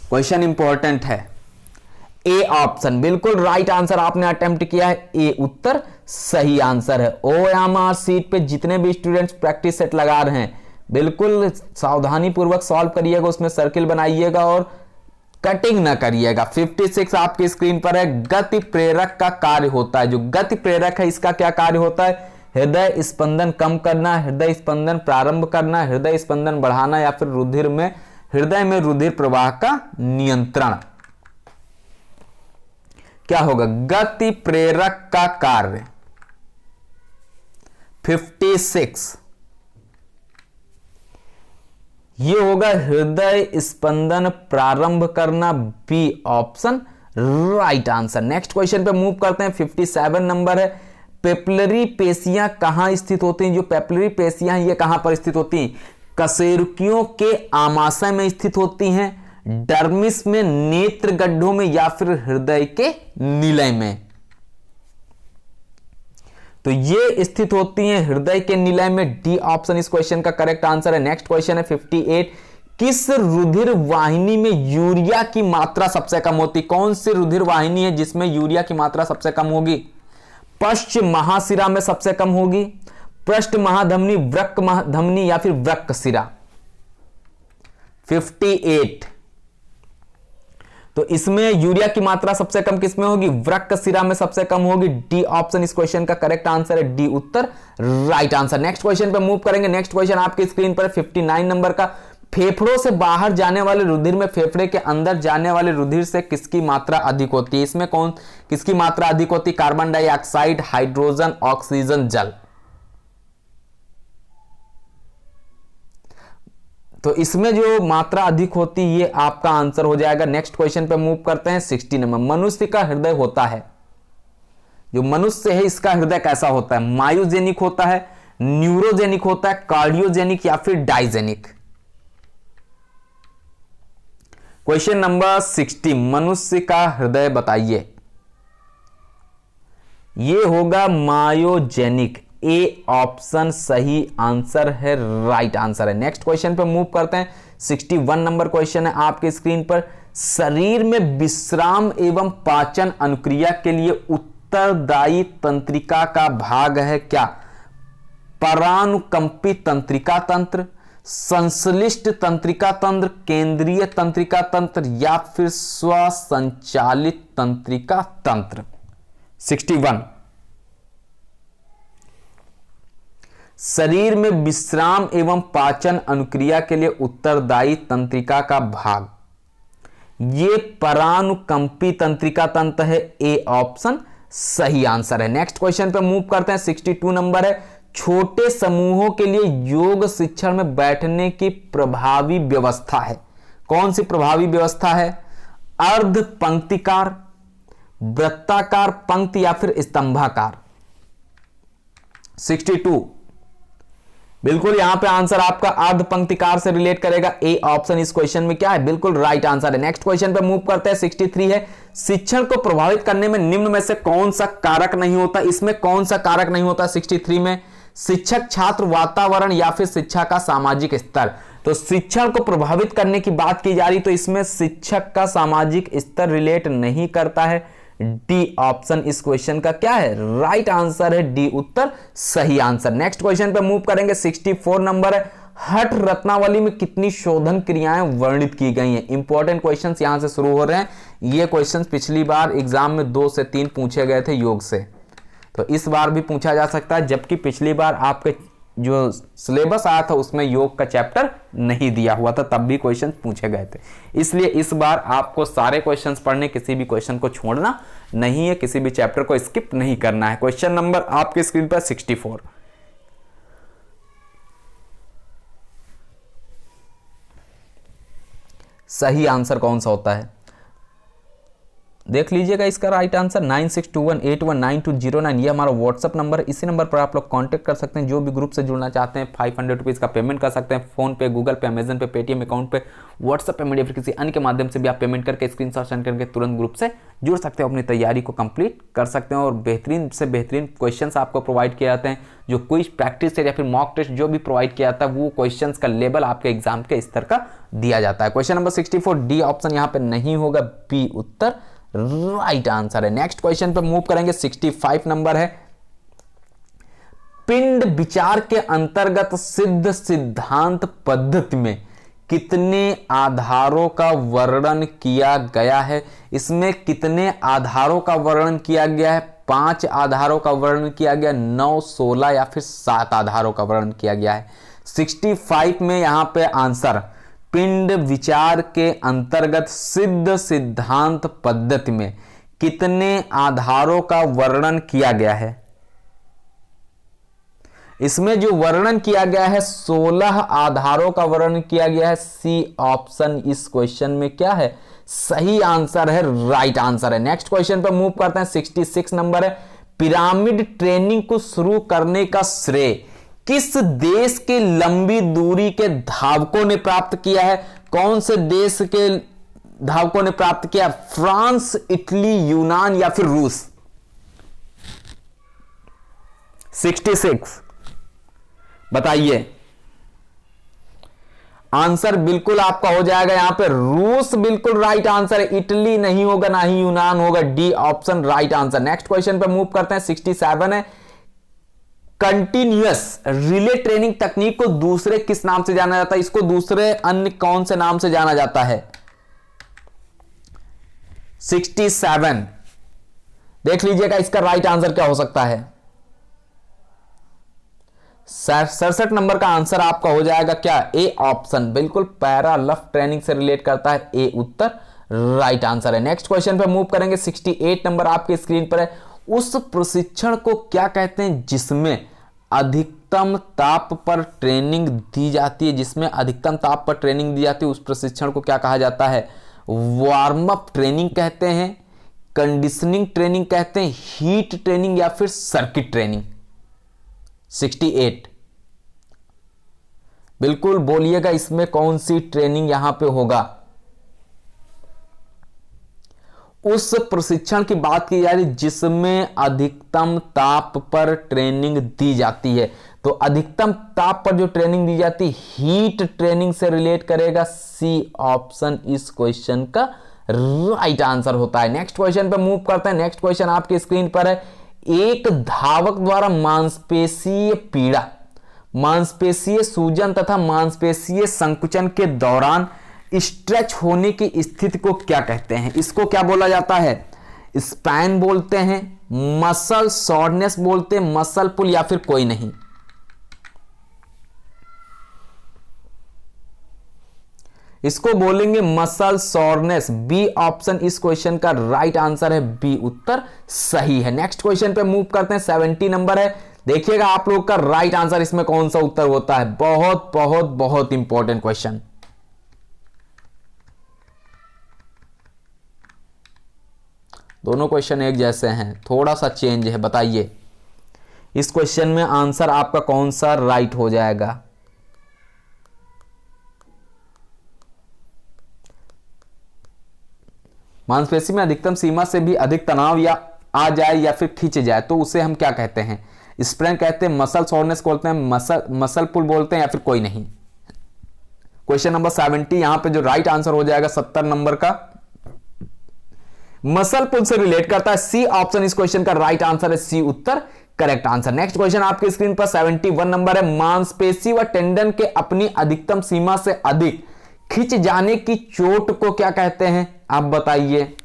क्वेश्चन इंपॉर्टेंट है। ए ऑप्शन बिल्कुल राइट आंसर आपने अटेम्प्ट किया है, ए उत्तर सही आंसर है। ओएमआर सीट पे जितने भी स्टूडेंट्स प्रैक्टिस सेट लगा रहे हैं बिल्कुल सावधानी पूर्वक सॉल्व करिएगा, उसमें सर्किल बनाइएगा और कटिंग ना करिएगा। 56 आपकी स्क्रीन पर है, गति प्रेरक का कार्य होता है। जो गति प्रेरक है इसका क्या कार्य होता है? हृदय स्पंदन कम करना, हृदय स्पंदन प्रारंभ करना, हृदय स्पंदन बढ़ाना या फिर हृदय में रुधिर प्रवाह का नियंत्रण। क्या होगा? गति प्रेरक का कार्य। 56 ये होगा हृदय स्पंदन प्रारंभ करना, B option right answer. Next question पे मूव करते हैं। 57 नंबर है, पेपिलरी पेशियां कहां स्थित होती हैं? जो पेपिलरी पेशियां हैं ये कहां पर स्थित होती हैं? कशेरुकियों के आमाशय में स्थित होती हैं, डर्मिस में, नेत्र गड्ढों में या फिर हृदय के निलय में। तो ये स्थित होती हैं हृदय के निलय में, डी ऑप्शन इस क्वेश्चन का करेक्ट आंसर है। नेक्स्ट क्वेश्चन है 58, किस रुधिर वाहिनी में यूरिया की मात्रा सबसे कम होती? कौन सी रुधिर वाहिनी है जिसमें यूरिया की मात्रा सबसे कम होगी? पश्च महाशिरा में सबसे कम होगी, पृष्ठ महाधमनी, वृक्क महाधमनी या फिर वृक्क शिरा। 58 तो इसमें यूरिया की मात्रा सबसे कम किसमें होगी? वृक्क शिरा में सबसे कम होगी। डी ऑप्शन इस क्वेश्चन का करेक्ट आंसर है, डी उत्तर राइट आंसर। नेक्स्ट क्वेश्चन पे मूव करेंगे। नेक्स्ट क्वेश्चन आपकी स्क्रीन पर 59 नंबर का, फेफड़ों से बाहर जाने वाले रुधिर में फेफड़े के अंदर जाने वाले रुधिर से किसकी मात्रा अधिक होती है? इसमें किसकी मात्रा अधिक होती है? कार्बन डाइऑक्साइड, हाइड्रोजन, ऑक्सीजन, जल। तो इसमें जो मात्रा अधिक होती है ये आपका आंसर हो जाएगा। नेक्स्ट क्वेश्चन पे मूव करते हैं। 60 नंबर, मनुष्य का हृदय होता है, जो मनुष्य है इसका हृदय कैसा होता है? मायोजेनिक होता है, न्यूरोजेनिक होता है, कार्डियोजेनिक या फिर डाइजेनिक? क्वेश्चन नंबर 60, मनुष्य का हृदय बताइए। ये होगा मायोजेनिक, ए ऑप्शन सही आंसर है, राइट आंसर है। नेक्स्ट क्वेश्चन पे मूव करते हैं। 61 नंबर क्वेश्चन है आपके स्क्रीन पर, शरीर में विश्राम एवं पाचन अनुक्रिया के लिए उत्तरदायी तंत्रिका का भाग है क्या? परानुकंपी तंत्रिका तंत्र, संश्लिष्ट तंत्रिका तंत्र, केंद्रीय तंत्रिका तंत्र या फिर स्वसंचालित तंत्रिका तंत्र? 61, शरीर में विश्राम एवं पाचन अनुक्रिया के लिए उत्तरदायी तंत्रिका का भाग, ये परानुकंपी तंत्रिका तंत्र है, ए ऑप्शन सही आंसर है। नेक्स्ट क्वेश्चन पे मूव करते हैं। 62 नंबर है, छोटे समूहों के लिए योग शिक्षण में बैठने की प्रभावी व्यवस्था है। कौन सी प्रभावी व्यवस्था है? अर्ध पंक्तिकार, वृत्ताकार पंक्ति या फिर स्तंभाकार? 62 बिल्कुल यहां पे आंसर आपका अर्ध पंक्तिकार से रिलेट करेगा, ए ऑप्शन इस क्वेश्चन में क्या है? बिल्कुल राइट आंसर है। नेक्स्ट क्वेश्चन पे मूव करते हैं। 63 है, शिक्षण को प्रभावित करने में निम्न में से कौन सा कारक नहीं होता? इसमें कौन सा कारक नहीं होता? 63 में शिक्षक, छात्र, वातावरण या फिर शिक्षा का सामाजिक स्तर। तो शिक्षण को प्रभावित करने की बात की जा रही तो इसमें शिक्षक का सामाजिक स्तर रिलेट नहीं करता है। डी ऑप्शन इस क्वेश्चन का क्या है? राइट आंसर है, डी उत्तर सही आंसर। नेक्स्ट क्वेश्चन पे मूव करेंगे। 64 नंबर है, हठ रत्नावली में कितनी शोधन क्रियाएं वर्णित की गई हैं? इंपॉर्टेंट क्वेश्चंस यहां से शुरू हो रहे हैं। ये क्वेश्चंस पिछली बार एग्जाम में 2 से 3 पूछे गए थे योग से, तो इस बार भी पूछा जा सकता है, जबकि पिछली बार आपके जो सिलेबस आया था उसमें योग का चैप्टर नहीं दिया हुआ था, तब भी क्वेश्चन पूछे गए थे। इसलिए इस बार आपको सारे क्वेश्चंस पढ़ने, किसी भी क्वेश्चन को छोड़ना नहीं है, किसी भी चैप्टर को स्किप नहीं करना है। क्वेश्चन नंबर आपके स्क्रीन पर 64, सही आंसर कौन सा होता है? देख लीजिएगा इसका राइट आंसर 9621819209, ये हमारा व्हाट्सअप नंबर है। इसी नंबर पर आप लोग कांटेक्ट कर सकते हैं। जो भी ग्रुप से जुड़ना चाहते हैं 500 रुपीज़ का पेमेंट कर सकते हैं, फोन पे, गूगल पे, अमेजन पे, पेटीएम अकाउंट पे, व्हाट्सएप पेमेंट या फिर किसी अन्य के माध्यम से भी आप पेमेंट करके स्क्रीनशॉट सेंड करके तुरंत ग्रुप से जुड़ सकते हैं, अपनी तैयारी को कंप्लीट कर सकते हैं और बेहतरीन से बेहतरीन क्वेश्चंस आपको प्रोवाइड किए जाते हैं। जो क्विज प्रैक्टिस है या फिर मॉक टेस्ट जो भी प्रोवाइड किया जाता है वो क्वेश्चंस का लेवल आपके एग्जाम के स्तर का दिया जाता है। क्वेश्चन नंबर 64, डी ऑप्शन यहाँ पे नहीं होगा, बी उत्तर राइट आंसर है। नेक्स्ट क्वेश्चन पे मूव करेंगे। 65 नंबर है, पिंड विचार के अंतर्गत सिद्ध सिद्धांत पद्धति में कितने आधारों का वर्णन किया गया है? इसमें कितने आधारों का वर्णन किया गया है? 5 आधारों का वर्णन किया गया, 9, 16 या फिर 7 आधारों का वर्णन किया गया है। 65 में यहां पे आंसर, पिंड विचार के अंतर्गत सिद्ध सिद्धांत पद्धति में कितने आधारों का वर्णन किया गया है? इसमें जो वर्णन किया गया है 16 आधारों का वर्णन किया गया है। सी ऑप्शन इस क्वेश्चन में क्या है? सही आंसर है, राइट आंसर है। नेक्स्ट क्वेश्चन पर मूव करते हैं। 66 नंबर है, पिरामिड ट्रेनिंग को शुरू करने का श्रेय किस देश के लंबी दूरी के धावकों ने प्राप्त किया है? कौन से देश के धावकों ने प्राप्त किया? फ्रांस, इटली, यूनान या फिर रूस? 66 बताइए। आंसर बिल्कुल आपका हो जाएगा यहां पे रूस, बिल्कुल राइट आंसर है। इटली नहीं होगा, ना ही यूनान होगा, D option right answer. Next question पे मूव करते हैं। 67 है, कंटिन्यूअस रिले ट्रेनिंग तकनीक को दूसरे किस नाम से जाना जाता है? इसको दूसरे अन्य कौन से नाम से जाना जाता है? 67 देख लीजिएगा, इसका राइट आंसर क्या हो सकता है? 67 नंबर का आंसर आपका हो जाएगा क्या? ए ऑप्शन, बिल्कुल पैरालफ ट्रेनिंग से रिलेट करता है, ए उत्तर राइट आंसर है। नेक्स्ट क्वेश्चन पे मूव करेंगे। 68 नंबर आपकी स्क्रीन पर है, उस प्रशिक्षण को क्या कहते हैं जिसमें अधिकतम ताप पर ट्रेनिंग दी जाती है? जिसमें अधिकतम ताप पर ट्रेनिंग दी जाती है उस प्रशिक्षण को क्या कहा जाता है? वार्म अप ट्रेनिंग कहते हैं, कंडीशनिंग ट्रेनिंग कहते हैं, हीट ट्रेनिंग या फिर सर्किट ट्रेनिंग? 68 बिल्कुल बोलिएगा, इसमें कौन सी ट्रेनिंग यहां पे होगा? उस प्रशिक्षण की बात की जा रही जिसमें अधिकतम ताप पर ट्रेनिंग दी जाती है, तो अधिकतम ताप पर जो ट्रेनिंग दी जाती है हीट ट्रेनिंग से रिलेट करेगा। सी ऑप्शन इस क्वेश्चन का राइट आंसर होता है। नेक्स्ट क्वेश्चन पे मूव करते हैं। नेक्स्ट क्वेश्चन आपकी स्क्रीन पर है, एक धावक द्वारा मांसपेशीय पीड़ा, मांसपेशीय सूजन तथा मांसपेशीय संकुचन के दौरान स्ट्रेच होने की स्थिति को क्या कहते हैं? इसको क्या बोला जाता है? स्पैन बोलते हैं, मसल सॉरनेस बोलते हैं, मसल पुल या फिर कोई नहीं? इसको बोलेंगे मसल सॉरनेस। बी ऑप्शन इस क्वेश्चन का राइट आंसर है, बी उत्तर सही है। नेक्स्ट क्वेश्चन पे मूव करते हैं। 70 नंबर है, देखिएगा आप लोग का राइट आंसर इसमें कौन सा उत्तर होता है। बहुत बहुत बहुत इंपॉर्टेंट क्वेश्चन। दोनों क्वेश्चन एक जैसे हैं, थोड़ा सा चेंज है, बताइए इस क्वेश्चन में आंसर आपका कौन सा राइट हो जाएगा? मांसपेशी में अधिकतम सीमा से भी अधिक तनाव या आ जाए या फिर खींच जाए तो उसे हम क्या कहते हैं? स्प्रेन कहते हैं, मसल सोरनेस बोलते हैं, मसल पुल बोलते हैं या फिर कोई नहीं? क्वेश्चन नंबर 70 यहां पे जो राइट आंसर हो जाएगा 70 नंबर का मसल पुल से रिलेट करता है। सी ऑप्शन इस क्वेश्चन का राइट आंसर है, सी उत्तर करेक्ट आंसर। नेक्स्ट क्वेश्चन आपकी स्क्रीन पर 71 नंबर है, मांसपेशी व टेंडन के अपनी अधिकतम सीमा से अधिक खिंच जाने की चोट को क्या कहते हैं? आप बताइए।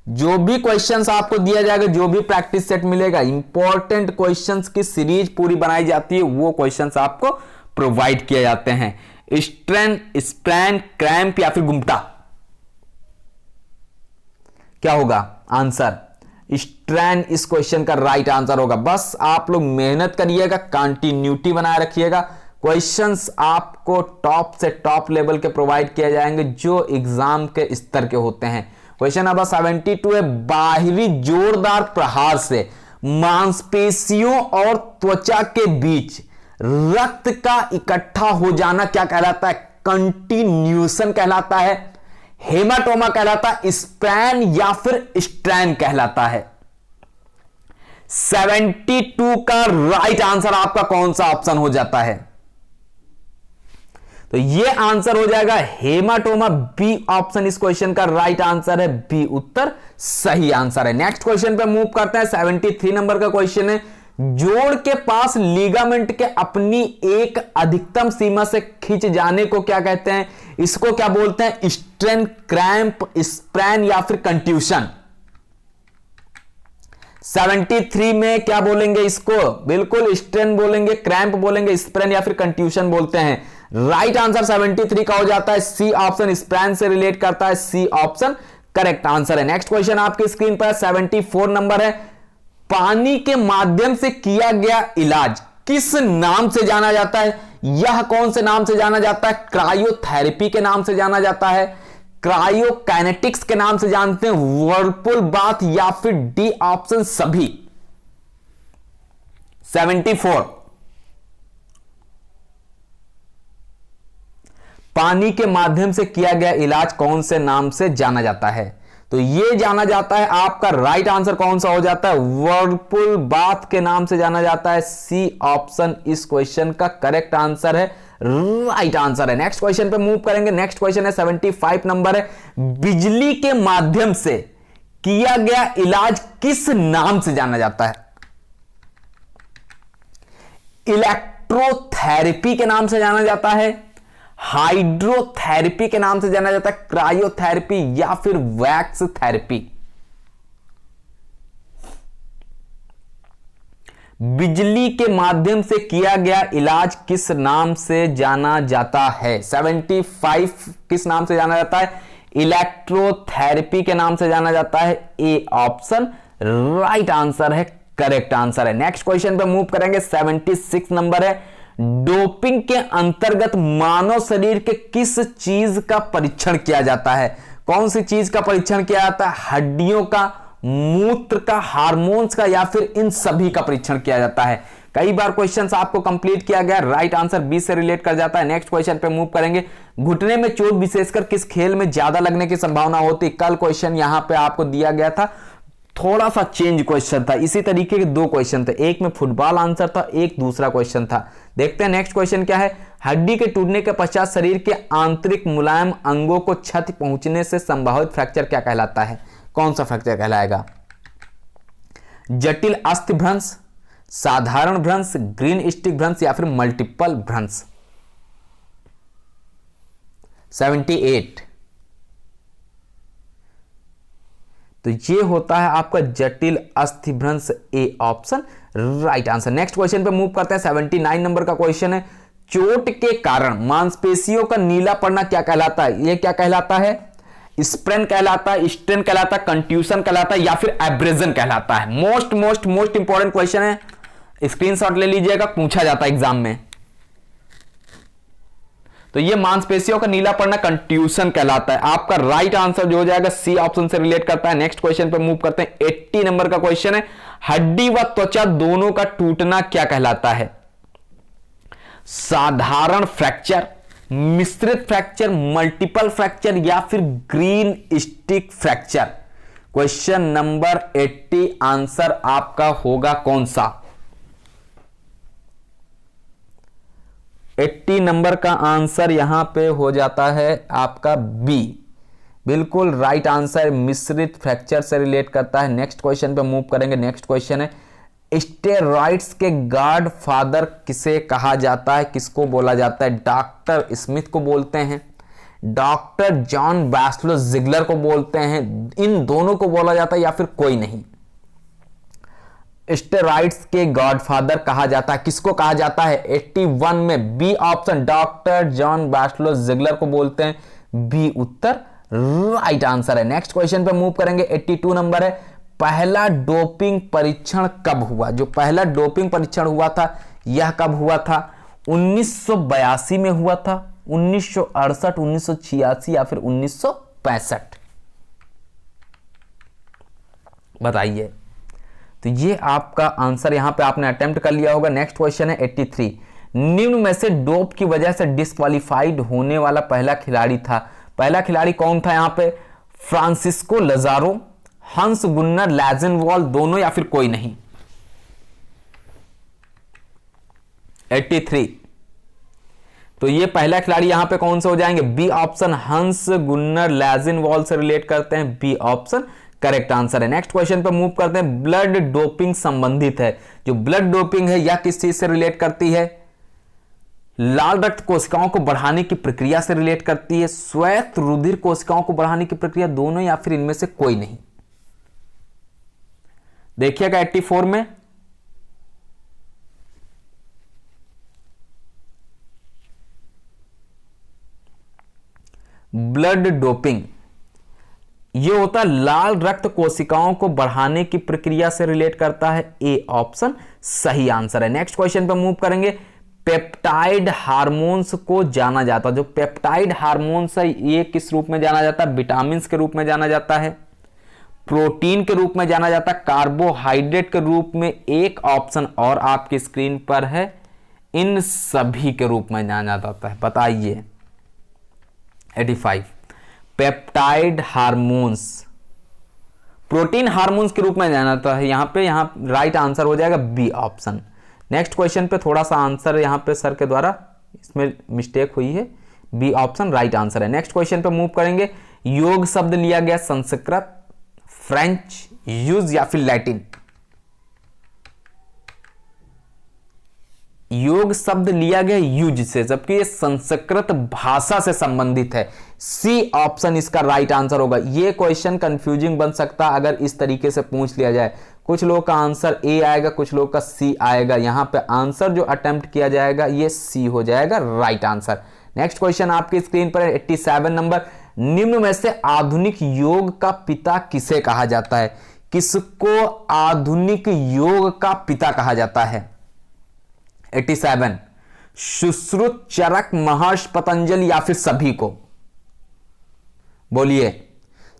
जो भी क्वेश्चंस आपको दिया जाएगा, जो भी प्रैक्टिस सेट मिलेगा, इंपॉर्टेंट क्वेश्चंस की सीरीज पूरी बनाई जाती है, वो क्वेश्चंस आपको प्रोवाइड किए जाते हैं। स्ट्रेन, स्प्रैन, क्रैम्प या फिर गुमटा? क्या होगा आंसर? स्ट्रेन इस क्वेश्चन का राइट आंसर होगा। बस आप लोग मेहनत करिएगा, कंटिन्यूटी बनाए रखिएगा। क्वेश्चंस आपको टॉप से टॉप लेवल के प्रोवाइड किए जाएंगे जो एग्जाम के स्तर के होते हैं। क्वेश्चन नंबर 72 है, बाहरी जोरदार प्रहार से मांसपेशियों और त्वचा के बीच रक्त का इकट्ठा हो जाना क्या कहलाता है? कंटिन्यूशन कहलाता है, हेमाटोमा कहलाता है, स्पैन या फिर स्ट्रैन कहलाता है? 72 का राइट आंसर आपका कौन सा ऑप्शन हो जाता है? तो ये आंसर हो जाएगा हेमाटोमा। बी ऑप्शन इस क्वेश्चन का राइट आंसर है, बी उत्तर सही आंसर है। नेक्स्ट क्वेश्चन पे मूव करते हैं। 73 नंबर का क्वेश्चन है, जोड़ के पास लिगामेंट के अपनी एक अधिकतम सीमा से खिंच जाने को क्या कहते हैं? इसको क्या बोलते हैं? स्ट्रेन, क्रैम्प, स्प्रैन या फिर कंट्यूशन। 73 में क्या बोलेंगे इसको? बिल्कुल स्ट्रेन बोलेंगे, क्रैम्प बोलेंगे, स्प्रैन या फिर कंट्यूशन बोलते हैं। राइट आंसर 73 का हो जाता है सी ऑप्शन, स्प्रैन से रिलेट करता है, सी ऑप्शन करेक्ट आंसर है। नेक्स्ट क्वेश्चन आपकी स्क्रीन पर 74 नंबर है। पानी के माध्यम से किया गया इलाज किस नाम से जाना जाता है? यह कौन से नाम से जाना जाता है? क्रायोथेरेपी के नाम से जाना जाता है, क्रायोकाइनेटिक्स के नाम से जानते हैं, वर्लपूल बाथ या फिर डी ऑप्शन सभी। 74 पानी के माध्यम से किया गया इलाज कौन से नाम से जाना जाता है? तो यह जाना जाता है, आपका राइट आंसर कौन सा हो जाता है? वर्लपूल बाथ के नाम से जाना जाता है। सी ऑप्शन इस क्वेश्चन का करेक्ट आंसर है, राइट आंसर है। नेक्स्ट क्वेश्चन पे मूव करेंगे। नेक्स्ट क्वेश्चन है 75 नंबर है। बिजली के माध्यम से किया गया इलाज किस नाम से जाना जाता है? इलेक्ट्रोथेरेपी के नाम से जाना जाता है, हाइड्रोथेरेपी के नाम से जाना जाता है, क्रायोथेरेपी या फिर वैक्स थेरेपी। बिजली के माध्यम से किया गया इलाज किस नाम से जाना जाता है? 75 किस नाम से जाना जाता है? इलेक्ट्रोथेरेपी के नाम से जाना जाता है। ए ऑप्शन राइट आंसर है, करेक्ट आंसर है। नेक्स्ट क्वेश्चन पे मूव करेंगे। 76 नंबर है। डोपिंग के अंतर्गत मानव शरीर के किस चीज का परीक्षण किया जाता है? कौन सी चीज का परीक्षण किया जाता है? हड्डियों का, मूत्र का, हार्मोन्स का या फिर इन सभी का परीक्षण किया जाता है? कई बार क्वेश्चंस आपको कंप्लीट किया गया, राइट आंसर बी से रिलेट कर जाता है। नेक्स्ट क्वेश्चन पे मूव करेंगे। घुटने में चोट विशेषकर किस खेल में ज्यादा लगने की संभावना होती? कल क्वेश्चन यहां पे आपको दिया गया था, थोड़ा सा चेंज क्वेश्चन था। इसी तरीके के दो क्वेश्चन थे, एक में फुटबॉल आंसर था, एक दूसरा क्वेश्चन था। देखते हैं नेक्स्ट क्वेश्चन क्या है। हड्डी के टूटने के पश्चात शरीर के आंतरिक मुलायम अंगों को क्षति पहुंचने से संभावित फ्रैक्चर क्या कहलाता है? कौन सा फ्रैक्चर कहलाएगा? जटिल अस्थि भ्रंश, साधारण भ्रंश, ग्रीन स्टिक भ्रंश या फिर मल्टीपल भ्रंश? 78 तो ये होता है आपका जटिल अस्थि भ्रंश, A option right answer. Next question पे मूव करते हैं। 79 नंबर का क्वेश्चन है। चोट के कारण मांसपेशियों का नीला पड़ना क्या कहलाता है? ये क्या कहलाता है? स्प्रेन कहलाता है, स्ट्रेन कहलाता है, कंट्यूशन कहलाता है या फिर एब्रेजन कहलाता है? मोस्ट इंपॉर्टेंट क्वेश्चन है, स्क्रीनशॉट ले लीजिएगा, पूछा जाता है एग्जाम में। तो ये मांसपेशियों का नीला पड़ना कंट्यूशन कहलाता है। आपका राइट आंसर जो हो जाएगा सी ऑप्शन से रिलेट करता है। नेक्स्ट क्वेश्चन पे मूव करते हैं। 80 नंबर का क्वेश्चन है। हड्डी व त्वचा दोनों का टूटना क्या कहलाता है? साधारण फ्रैक्चर, मिश्रित फ्रैक्चर, मल्टीपल फ्रैक्चर या फिर green stick fracture? Question number 80 answer आपका होगा कौन सा? 80 नंबर का आंसर यहां पे हो जाता है आपका बी, बिल्कुल राइट आंसर, मिश्रित फ्रैक्चर से रिलेट करता है। नेक्स्ट क्वेश्चन पे मूव करेंगे। नेक्स्ट क्वेश्चन है। स्टेरॉइड्स के गॉड फादर किसे कहा जाता है? किसको बोला जाता है? डॉक्टर स्मिथ को बोलते हैं, डॉक्टर जॉन बैस्लो जिगलर को बोलते हैं, इन दोनों को बोला जाता है या फिर कोई नहीं? स्टेरॉइड्स के गॉडफादर कहा जाता है, किसको कहा जाता है? 81 में बी ऑप्शन, डॉक्टर जॉन बैस्लो जिगलर को बोलते हैं, बी उत्तर राइट आंसर है। नेक्स्ट क्वेश्चन पे मूव करेंगे। 82 नंबर है। पहला डोपिंग परीक्षण कब हुआ? जो पहला डोपिंग परीक्षण हुआ था यह कब हुआ था? 1982 में हुआ था, 1968, 1986 या फिर 1965? बताइए। तो ये आपका आंसर यहां पे आपने अटेम्प्ट कर लिया होगा। नेक्स्ट क्वेश्चन है 83। निम्न में से डोप की वजह से डिस्क्वालीफाइड होने वाला पहला खिलाड़ी था। पहला खिलाड़ी कौन था यहां पे? फ्रांसिस्को लजारो, हंस गुन्नर लैजेनवॉल, दोनों या फिर कोई नहीं? 83 तो ये पहला खिलाड़ी यहां पे कौन से हो जाएंगे? बी ऑप्शन, हंस गुन्नर लैजेनवॉल से रिलेट करते हैं, बी ऑप्शन करेक्ट आंसर है। नेक्स्ट क्वेश्चन पे मूव करते हैं। ब्लड डोपिंग संबंधित है। जो ब्लड डोपिंग है यह किस चीज से रिलेट करती है? लाल रक्त कोशिकाओं को बढ़ाने की प्रक्रिया से रिलेट करती है, श्वेत रुधिर कोशिकाओं को बढ़ाने की प्रक्रिया, दोनों, या फिर इनमें से कोई नहीं। देखिएगा 84 में ब्लड डोपिंग ये होता है लाल रक्त कोशिकाओं को बढ़ाने की प्रक्रिया से रिलेट करता है। ए ऑप्शन सही आंसर है। नेक्स्ट क्वेश्चन पे मूव करेंगे। पेप्टाइड हार्मोन्स को जाना जाता है, जो पेप्टाइड हार्मोन्स है ये किस रूप में जाना जाता है? विटामिन के रूप में जाना जाता है, प्रोटीन के रूप में जाना जाता है, कार्बोहाइड्रेट के रूप में, एक ऑप्शन और आपकी स्क्रीन पर है, इन सभी के रूप में जाना जाता है। बताइए। 85 पेप्टाइड हार्मोन्स प्रोटीन हार्मोन्स के रूप में जाना जाता है। यहां राइट आंसर हो जाएगा बी ऑप्शन। नेक्स्ट क्वेश्चन पे थोड़ा सा आंसर यहां पे सर के द्वारा इसमें मिस्टेक हुई है, बी ऑप्शन राइट आंसर है। नेक्स्ट क्वेश्चन पे मूव करेंगे। योग शब्द लिया गया संस्कृत, फ्रेंच, यूज या फिर लैटिन? योग शब्द लिया गया यूज से, जबकि ये संस्कृत भाषा से संबंधित है। सी ऑप्शन इसका राइट आंसर होगा। ये क्वेश्चन कंफ्यूजिंग बन सकता है अगर इस तरीके से पूछ लिया जाए। कुछ लोगों का आंसर ए आएगा, कुछ लोगों का सी आएगा। यहां पे आंसर जो अटेम्प्ट किया जाएगा ये सी हो जाएगा राइट आंसर। नेक्स्ट क्वेश्चन आपकी स्क्रीन पर 87 नंबर। निम्न में से आधुनिक योग का पिता किसे कहा जाता है? किसको आधुनिक योग का पिता कहा जाता है? 87 सुश्रुत, चरक, महर्षि पतंजलि या फिर सभी को? बोलिए।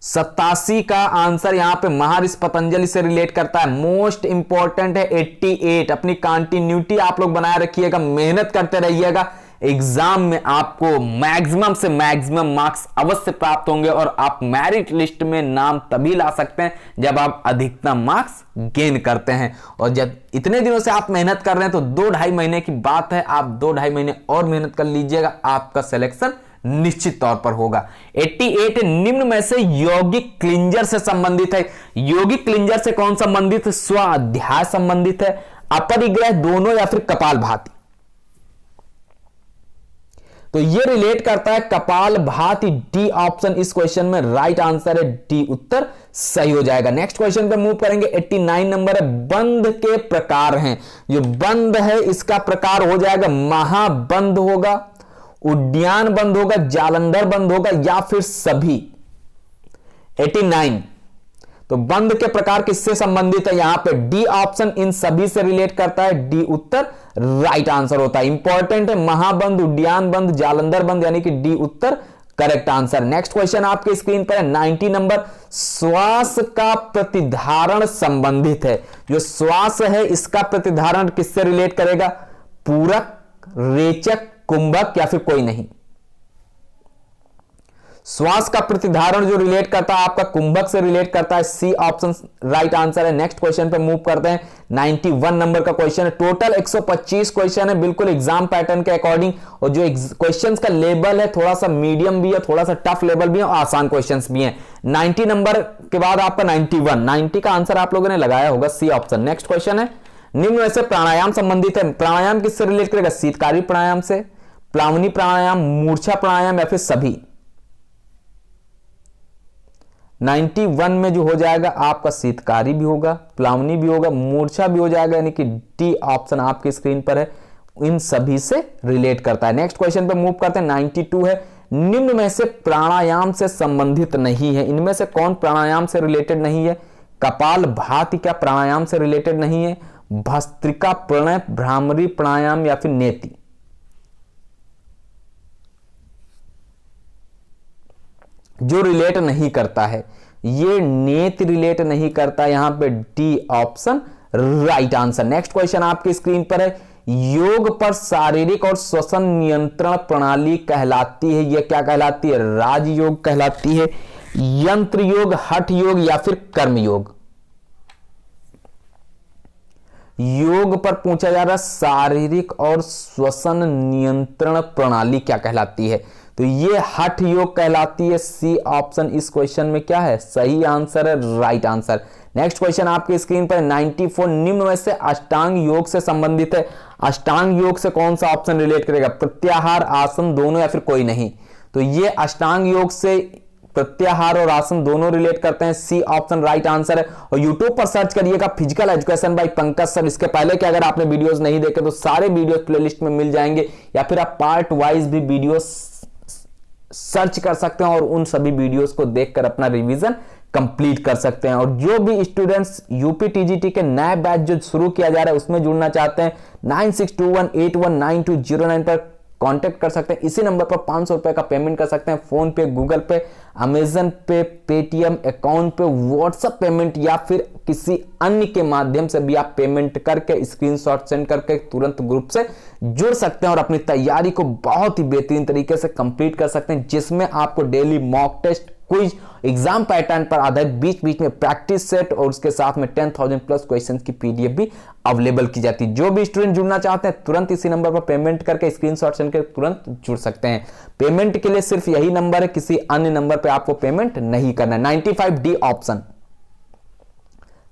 87 का आंसर यहां पे महर्षि पतंजलि से रिलेट करता है। मोस्ट इंपॉर्टेंट है 88। अपनी कंटिन्यूटी आप लोग बनाए रखिएगा, मेहनत करते रहिएगा। एग्जाम में आपको मैक्सिमम से मैक्सिमम मार्क्स अवश्य प्राप्त होंगे और आप मेरिट लिस्ट में नाम तभी ला सकते हैं जब आप अधिकतम मार्क्स गेन करते हैं। और जब इतने दिनों से आप मेहनत कर रहे हैं तो 2-2.5 महीने की बात है, आप 2-2.5 महीने और मेहनत कर लीजिएगा, आपका सिलेक्शन निश्चित तौर पर होगा। 88 निम्न में से यौगिक क्लिंजर से संबंधित है। यौगिक क्लिंजर से कौन संबंधित है? स्वाध्याय संबंधित है, अपरिग्रह, दोनों या फिर कपालभाति? तो ये रिलेट करता है कपालभाति। डी ऑप्शन इस क्वेश्चन में राइट आंसर है, डी उत्तर सही हो जाएगा। नेक्स्ट क्वेश्चन पे मूव करेंगे। 89 नंबर है। बंध के प्रकार हैं। जो बंध है इसका प्रकार हो जाएगा महाबंध होगा, उद्यान बंध होगा, जालंधर बंध होगा या फिर सभी? 89 तो बंध के प्रकार किससे संबंधित है? यहां पे डी ऑप्शन इन सभी से रिलेट करता है, डी उत्तर राइट आंसर होता है। इंपॉर्टेंट है महाबंध, उद्यान बंध, जालंधर बंध, यानी कि डी उत्तर करेक्ट आंसर। नेक्स्ट क्वेश्चन आपके स्क्रीन पर है 90 नंबर। श्वास का प्रतिधारण संबंधित है। जो श्वास है इसका प्रतिधारण किससे रिलेट करेगा? पूरक, रेचक, कुंभक या फिर कोई नहीं? श्वास का प्रतिधारण जो रिलेट करता है आपका कुंभक से रिलेट करता है। सी ऑप्शन राइट आंसर है। नेक्स्ट क्वेश्चन पे मूव करते हैं। 91 नंबर का क्वेश्चन है। टोटल 125 क्वेश्चन है, बिल्कुल एग्जाम पैटर्न के अकॉर्डिंग। और जो क्वेश्चंस का लेवल है थोड़ा सा मीडियम भी है, थोड़ा सा टफ लेवल भी है और आसान क्वेश्चंस भी हैं। 90 नंबर के बाद आपका 91, 90 का आंसर आप लोगों ने लगाया होगा, सी ऑप्शन। नेक्स्ट क्वेश्चन है। निम्न में से प्राणायाम संबंधित है। प्राणायाम किससे रिलेट करेगा? शीतकारी प्राणायाम से, प्लावनी प्राणायाम, मूर्छा प्राणायाम या फिर सभी? 91 में जो हो जाएगा आपका शीतकारी भी होगा, प्लावनी भी होगा, मूर्छा भी हो जाएगा, यानी कि डी ऑप्शन आपकी स्क्रीन पर है, इन सभी से रिलेट करता है। नेक्स्ट क्वेश्चन पे मूव करते हैं। 92 है। निम्न में से प्राणायाम से संबंधित नहीं है। इनमें से कौन प्राणायाम से रिलेटेड नहीं है? कपालभाति क्या प्राणायाम से रिलेटेड नहीं है? भस्त्रिका, प्रणय, भ्रामरी प्राणायाम या फिर नेति? जो रिलेट नहीं करता है, ये नेत रिलेट नहीं करता, यहां पे D option right answer. Next question आपकी स्क्रीन पर है। योग पर शारीरिक और श्वसन नियंत्रण प्रणाली कहलाती है, यह क्या कहलाती है? राजयोग कहलाती है, यंत्र योग, हठ योग या फिर कर्म योग? योग पर पूछा जा रहा है शारीरिक और श्वसन नियंत्रण प्रणाली क्या कहलाती है? तो ये हठ योग कहलाती है। सी ऑप्शन इस क्वेश्चन में क्या है, सही आंसर है, राइट आंसर। नेक्स्ट क्वेश्चन आपकी स्क्रीन पर 94 निम्न में से अष्टांग योग से संबंधित है। अष्टांग योग से कौन सा ऑप्शन रिलेट करेगा, प्रत्याहार, आसन, दोनों या फिर कोई नहीं। तो ये अष्टांग योग से प्रत्याहार और आसन दोनों रिलेट करते हैं। सी ऑप्शन राइट आंसर है। और YouTube पर सर्च करिएगा physical education by Pankaj sir. इसके पहले कि अगर आपने वीडियोस नहीं देखे तो सारे वीडियोस प्लेलिस्ट में मिल जाएंगे, या फिर आप पार्ट वाइज भी वीडियोस सर्च कर सकते हैं और उन सभी वीडियोस को देखकर अपना रिवीजन कंप्लीट कर सकते हैं। और जो भी स्टूडेंट्स यूपी टीजीटी के नए बैच जो शुरू किया जा रहा है उसमें जुड़ना चाहते हैं 9621819209 पर कांटेक्ट कर सकते हैं। इसी नंबर पर 500 रुपए का पेमेंट कर सकते हैं। फोन पे, गूगल पे, अमेजन पे, पेटीएम अकाउंट पे, व्हाट्सएप पेमेंट या फिर किसी अन्य के माध्यम से भी आप पेमेंट करके स्क्रीनशॉट सेंड करके तुरंत ग्रुप से जुड़ सकते हैं और अपनी तैयारी को बहुत ही बेहतरीन तरीके से कंप्लीट कर सकते हैं, जिसमें आपको daily mock test, quiz, exam pattern पर आधारित बीच बीच में प्रैक्टिस सेट और उसके साथ में 10,000 प्लस क्वेश्चंस की पीडीएफ भी अवेलेबल की जाती है। जो भी स्टूडेंट जुड़ना चाहते हैं तुरंत इसी नंबर पर पेमेंट करके स्क्रीनशॉट सेंड करके तुरंत जुड़ सकते हैं। पेमेंट के लिए सिर्फ यही नंबर है, किसी अन्य नंबर पर आपको पेमेंट नहीं करना है। 95D ऑप्शन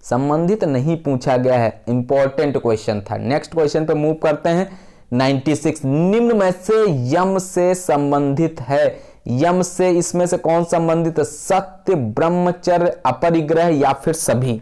संबंधित नहीं पूछा गया है, इंपॉर्टेंट क्वेश्चन था। नेक्स्ट क्वेश्चन पे मूव करते हैं। 96 निम्न में से यम से संबंधित है। यम से इसमें से कौन संबंधित है, सत्य, ब्रह्मचर्य, अपरिग्रह या फिर सभी।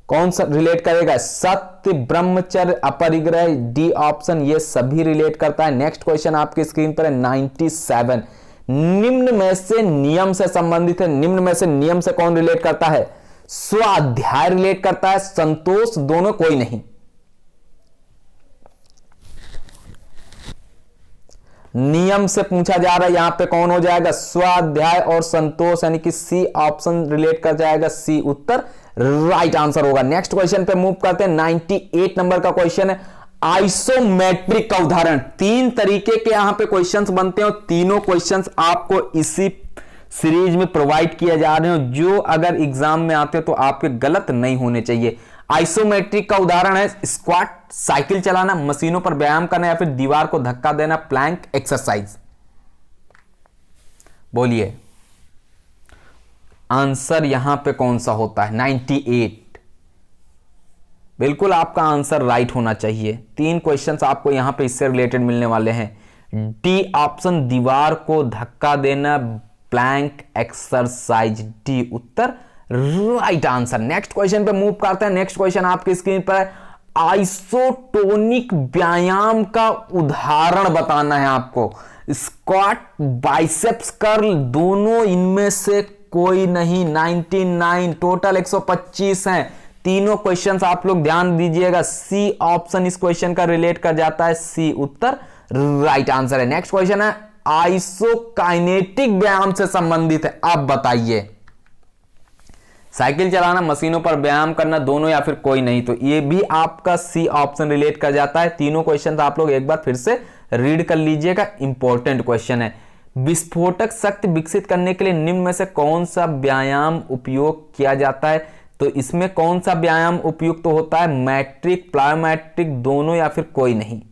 कौन सा रिलेट करेगा, सत्य, ब्रह्मचर्य, अपरिग्रह, डी ऑप्शन ये सभी रिलेट करता है। नेक्स्ट क्वेश्चन आपकी स्क्रीन पर है 97 निम्न में से नियम से संबंधित है। निम्न में से नियम से कौन रिलेट करता है, स्वाध्याय रिलेट करता है, संतोष, दोनों कोई नहीं। नियम से पूछा जा रहा है, यहां पे कौन हो जाएगा, स्वाध्याय और संतोष, यानी कि सी ऑप्शन रिलेट कर जाएगा। सी उत्तर राइट आंसर होगा। नेक्स्ट क्वेश्चन पे मूव करते हैं। 98 नंबर का क्वेश्चन है, आइसोमेट्रिक का उदाहरण। तीन तरीके के यहां पे क्वेश्चंस बनते हैं और तीनों क्वेश्चंस आपको इसी सीरीज में प्रोवाइड किए जा रहे हैं, जो अगर एग्जाम में आते हैं तो आपके गलत नहीं होने चाहिए। आइसोमेट्रिक का उदाहरण है स्क्वाट, साइकिल चलाना, मशीनों पर व्यायाम करना या फिर दीवार को धक्का देना, प्लैंक एक्सरसाइज। बोलिए आंसर यहां पे कौन सा होता है, 98। बिल्कुल आपका आंसर राइट होना चाहिए। तीन क्वेश्चंस आपको यहां पे इससे रिलेटेड मिलने वाले हैं। डी ऑप्शन दीवार को धक्का देना, प्लैंक एक्सरसाइज, डी उत्तर राइट आंसर। नेक्स्ट क्वेश्चन पे मूव करते हैं। नेक्स्ट क्वेश्चन आपकी स्क्रीन पर, आइसोटोनिक व्यायाम का उदाहरण बताना है आपको। स्क्वाट, बाइसेप्स कर्ल, दोनों इनमें से कोई नहीं। 99 टोटल 125 हैं। तीनों क्वेश्चंस आप लोग ध्यान दीजिएगा, सी ऑप्शन इस क्वेश्चन का रिलेट कर जाता है। सी उत्तर राइट आंसर है। नेक्स्ट क्वेश्चन है, आइसोकाइनेटिक व्यायाम से संबंधित है। आप बताइए, साइकिल चलाना, मशीनों पर व्यायाम करना, दोनों या फिर कोई नहीं। तो ये भी आपका सी ऑप्शन रिलेट कर जाता है। तीनों क्वेश्चन आप लोग एक बार फिर से रीड कर लीजिएगा, इंपॉर्टेंट क्वेश्चन है। विस्फोटक शक्ति विकसित करने के लिए निम्न में से कौन सा व्यायाम उपयोग किया जाता है। तो इसमें कौन सा व्यायाम उपयुक्त तो होता है, मैट्रिक, प्लायोमेट्रिक, दोनों या फिर कोई नहीं।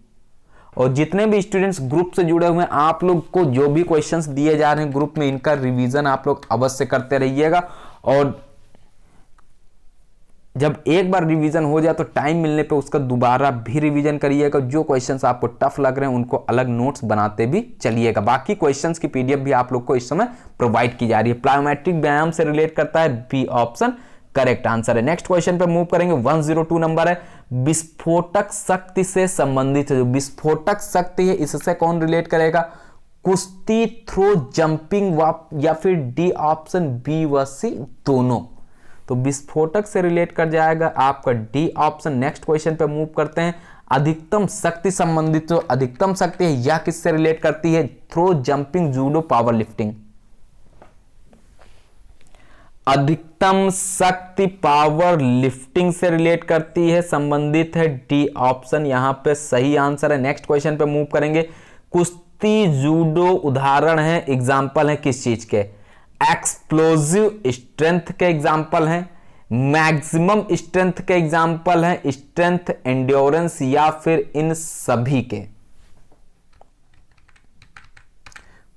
और जितने भी स्टूडेंट्स ग्रुप से जुड़े हुए हैं, आप लोग को जो भी क्वेश्चंस दिए जा रहे हैं ग्रुप में, इनका रिवीजन आप लोग अवश्य करते रहिएगा। और जब एक बार रिवीजन हो जाए तो टाइम मिलने पे उसका दोबारा भी रिवीजन करिएगा। जो क्वेश्चंस आपको टफ लग रहे हैं उनको अलग नोट्स बनाते भी चलिएगा। बाकी क्वेश्चंस की पीडीएफ भी आप लोग को इस समय प्रोवाइड की जा रही है। प्लायोमेट्रिक व्यायाम से रिलेट करता है, बी ऑप्शन करेक्ट आंसर है। नेक्स्ट क्वेश्चन पे मूव करेंगे। 102 नंबर है, विस्फोटक शक्ति से संबंधित है। जो विस्फोटक शक्ति है इससे कौन रिलेट करेगा, कुश्ती, थ्रो, जंपिंग या फिर डी ऑप्शन बी व सी दोनों। तो विस्फोटक से रिलेट कर जाएगा आपका डी ऑप्शन। नेक्स्ट क्वेश्चन पे मूव करते हैं। अधिकतम शक्ति संबंधित, जो अधिकतम शक्ति है यह किससे रिलेट करती है, throw, jumping, judo, power lifting. अधिकतम शक्ति पावर लिफ्टिंग से रिलेट करती है, संबंधित है, डी ऑप्शन यहां पे सही आंसर है। नेक्स्ट क्वेश्चन पे मूव करेंगे। कुश्ती, जूडो उदाहरण है, एग्जाम्पल है किस चीज के, एक्सप्लोजिव स्ट्रेंथ के एग्जाम्पल हैं, मैक्सिमम स्ट्रेंथ के एग्जाम्पल हैं, स्ट्रेंथ, एंड्योरेंस या फिर इन सभी के।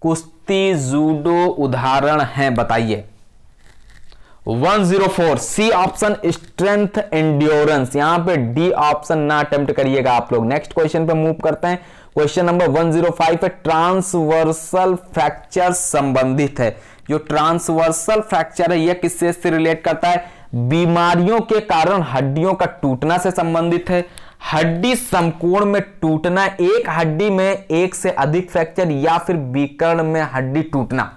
कुश्ती, जूडो उदाहरण हैं, बताइए। 104 सी ऑप्शन स्ट्रेंथ एंड्योरेंस, यहां पे डी ऑप्शन ना अटेम्प्ट करिएगा आप लोग। नेक्स्ट क्वेश्चन पे मूव करते हैं। क्वेश्चन नंबर 105 है ट्रांसवर्सल फ्रैक्चर संबंधित है। जो ट्रांसवर्सल फ्रैक्चर है यह किससे से रिलेट करता है? बीमारियों के कारण हड्डियों का टूटना से संबंधित है। हड्डी समकोण में टूटना, एक हड्डी में एक से अधिक फ्रैक्चर, या फिर विकर्ण में हड्डी टूटना।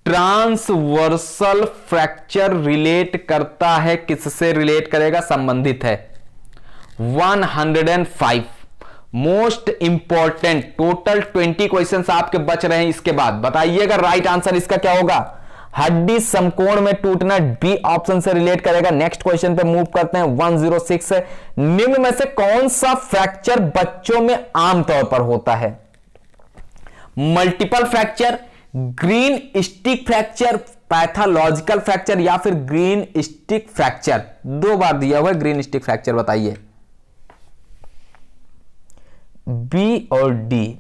ट्रांसवर्सल फ्रैक्चर रिलेट करता है, किससे रिलेट करेगा? संबंधित है। 105 मोस्ट इंपॉर्टेंट, टोटल 20 क्वेश्चंस आपके बच रहे हैं। इसके बाद बताइएगा राइट आंसर इसका क्या होगा? हड्डी समकोण में टूटना, बी ऑप्शन से रिलेट करेगा। नेक्स्ट क्वेश्चन पे मूव करते हैं। 106 है निम्न में से कौन सा फ्रैक्चर बच्चों में आमतौर पर होता है? Multiple fracture, green stick fracture, pathological fracture, या फिर ग्रीन स्टिक फ्रैक्चर। 2 बार दिया हुआ है ग्रीन स्टिक फ्रैक्चर, बताइए। बी और डी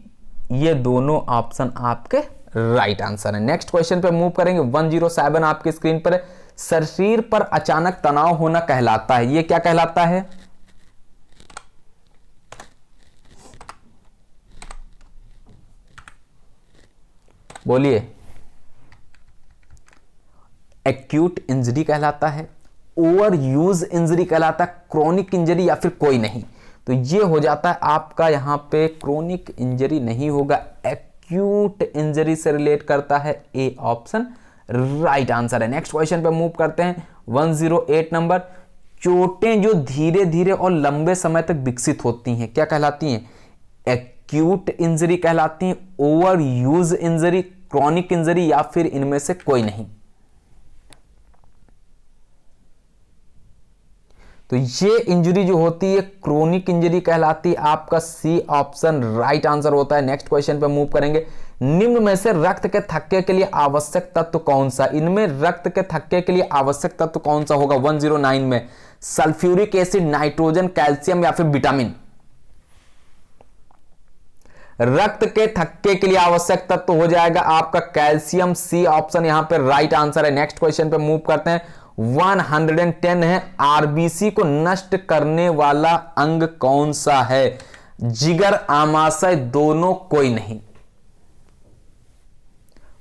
ये दोनों ऑप्शन आपके राइट आंसर है। नेक्स्ट क्वेश्चन पे मूव करेंगे। 107 आपकी स्क्रीन पर है। शरीर पर अचानक तनाव होना कहलाता है, ये क्या कहलाता है? बोलिए। एक्यूट इंजरी कहलाता है, ओवर यूज इंजरी कहलाता है, क्रोनिक इंजरी, या फिर कोई नहीं। तो ये हो जाता है आपका यहां पे क्रोनिक इंजरी नहीं होगा, एक्यूट इंजरी से रिलेट करता है। ए ऑप्शन राइट आंसर है। नेक्स्ट क्वेश्चन पे मूव करते हैं। 108 नंबर, चोटें जो धीरे धीरे और लंबे समय तक विकसित होती हैं क्या कहलाती हैं? एक्यूट इंजरी कहलाती हैं, over use injury, chronic injury, या फिर इनमें से कोई नहीं। तो ये इंजरी जो होती है क्रोनिक इंजरी कहलाती है। आपका सी ऑप्शन राइट आंसर होता है। नेक्स्ट क्वेश्चन पे मूव करेंगे। निम्न में से रक्त के थक्के के लिए आवश्यक तत्व कौन सा? इनमें रक्त के थक्के के लिए आवश्यक तत्व कौन सा होगा? 109 में सल्फ्यूरिक एसिड, नाइट्रोजन, कैल्शियम, या फिर विटामिन। रक्त के थक्के के लिए आवश्यक तत्व हो जाएगा आपका कैल्शियम, सी ऑप्शन यहां पे राइट आंसर है। नेक्स्ट क्वेश्चन पे मूव करते हैं। 110 है आरबीसी को नष्ट करने वाला अंग कौन सा है? जिगर, आमाशय, दोनों, कोई नहीं।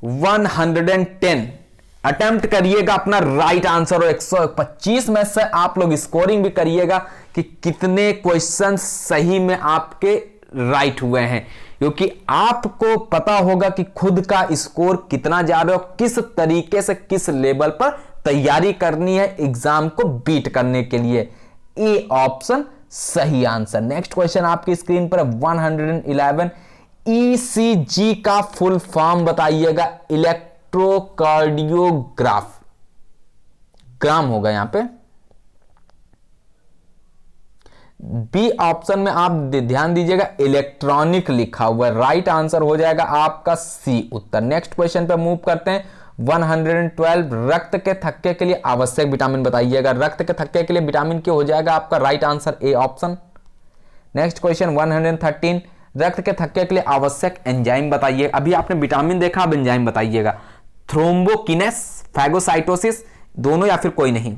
110 अटेम्प्ट करिएगा अपना राइट आंसर, और 125 में से आप लोग स्कोरिंग भी करिएगा कि कितने क्वेश्चन सही में आपके राइट हुए हैं, क्योंकि आपको पता होगा कि खुद का स्कोर कितना जा रहा है और किस तरीके से किस लेवल पर तैयारी करनी है एग्जाम को बीट करने के लिए। ए ऑप्शन सही आंसर। नेक्स्ट क्वेश्चन आपकी स्क्रीन पर 111 ईसीजी का फुल फॉर्म बताइएगा। इलेक्ट्रोकार्डियोग्राफ, ग्राम होगा यहां पे। बी ऑप्शन में आप ध्यान दीजिएगा इलेक्ट्रॉनिक लिखा हुआ है, राइट आंसर हो जाएगा आपका सी उत्तर। नेक्स्ट क्वेश्चन पे मूव करते हैं। 112 रक्त के थक्के के लिए आवश्यक विटामिन बताइएगा। रक्त के थक्के के लिए विटामिन क्या हो जाएगा आपका right answer? A option. Next question 113 रक्त के थक्के के लिए आवश्यक एंजाइम बताइए। अभी आपने विटामिन देखा, अब एंजाइम बताइएगा। थ्रोम्बोकिनेस, फैगोसाइटोसिस, दोनों, या फिर कोई नहीं।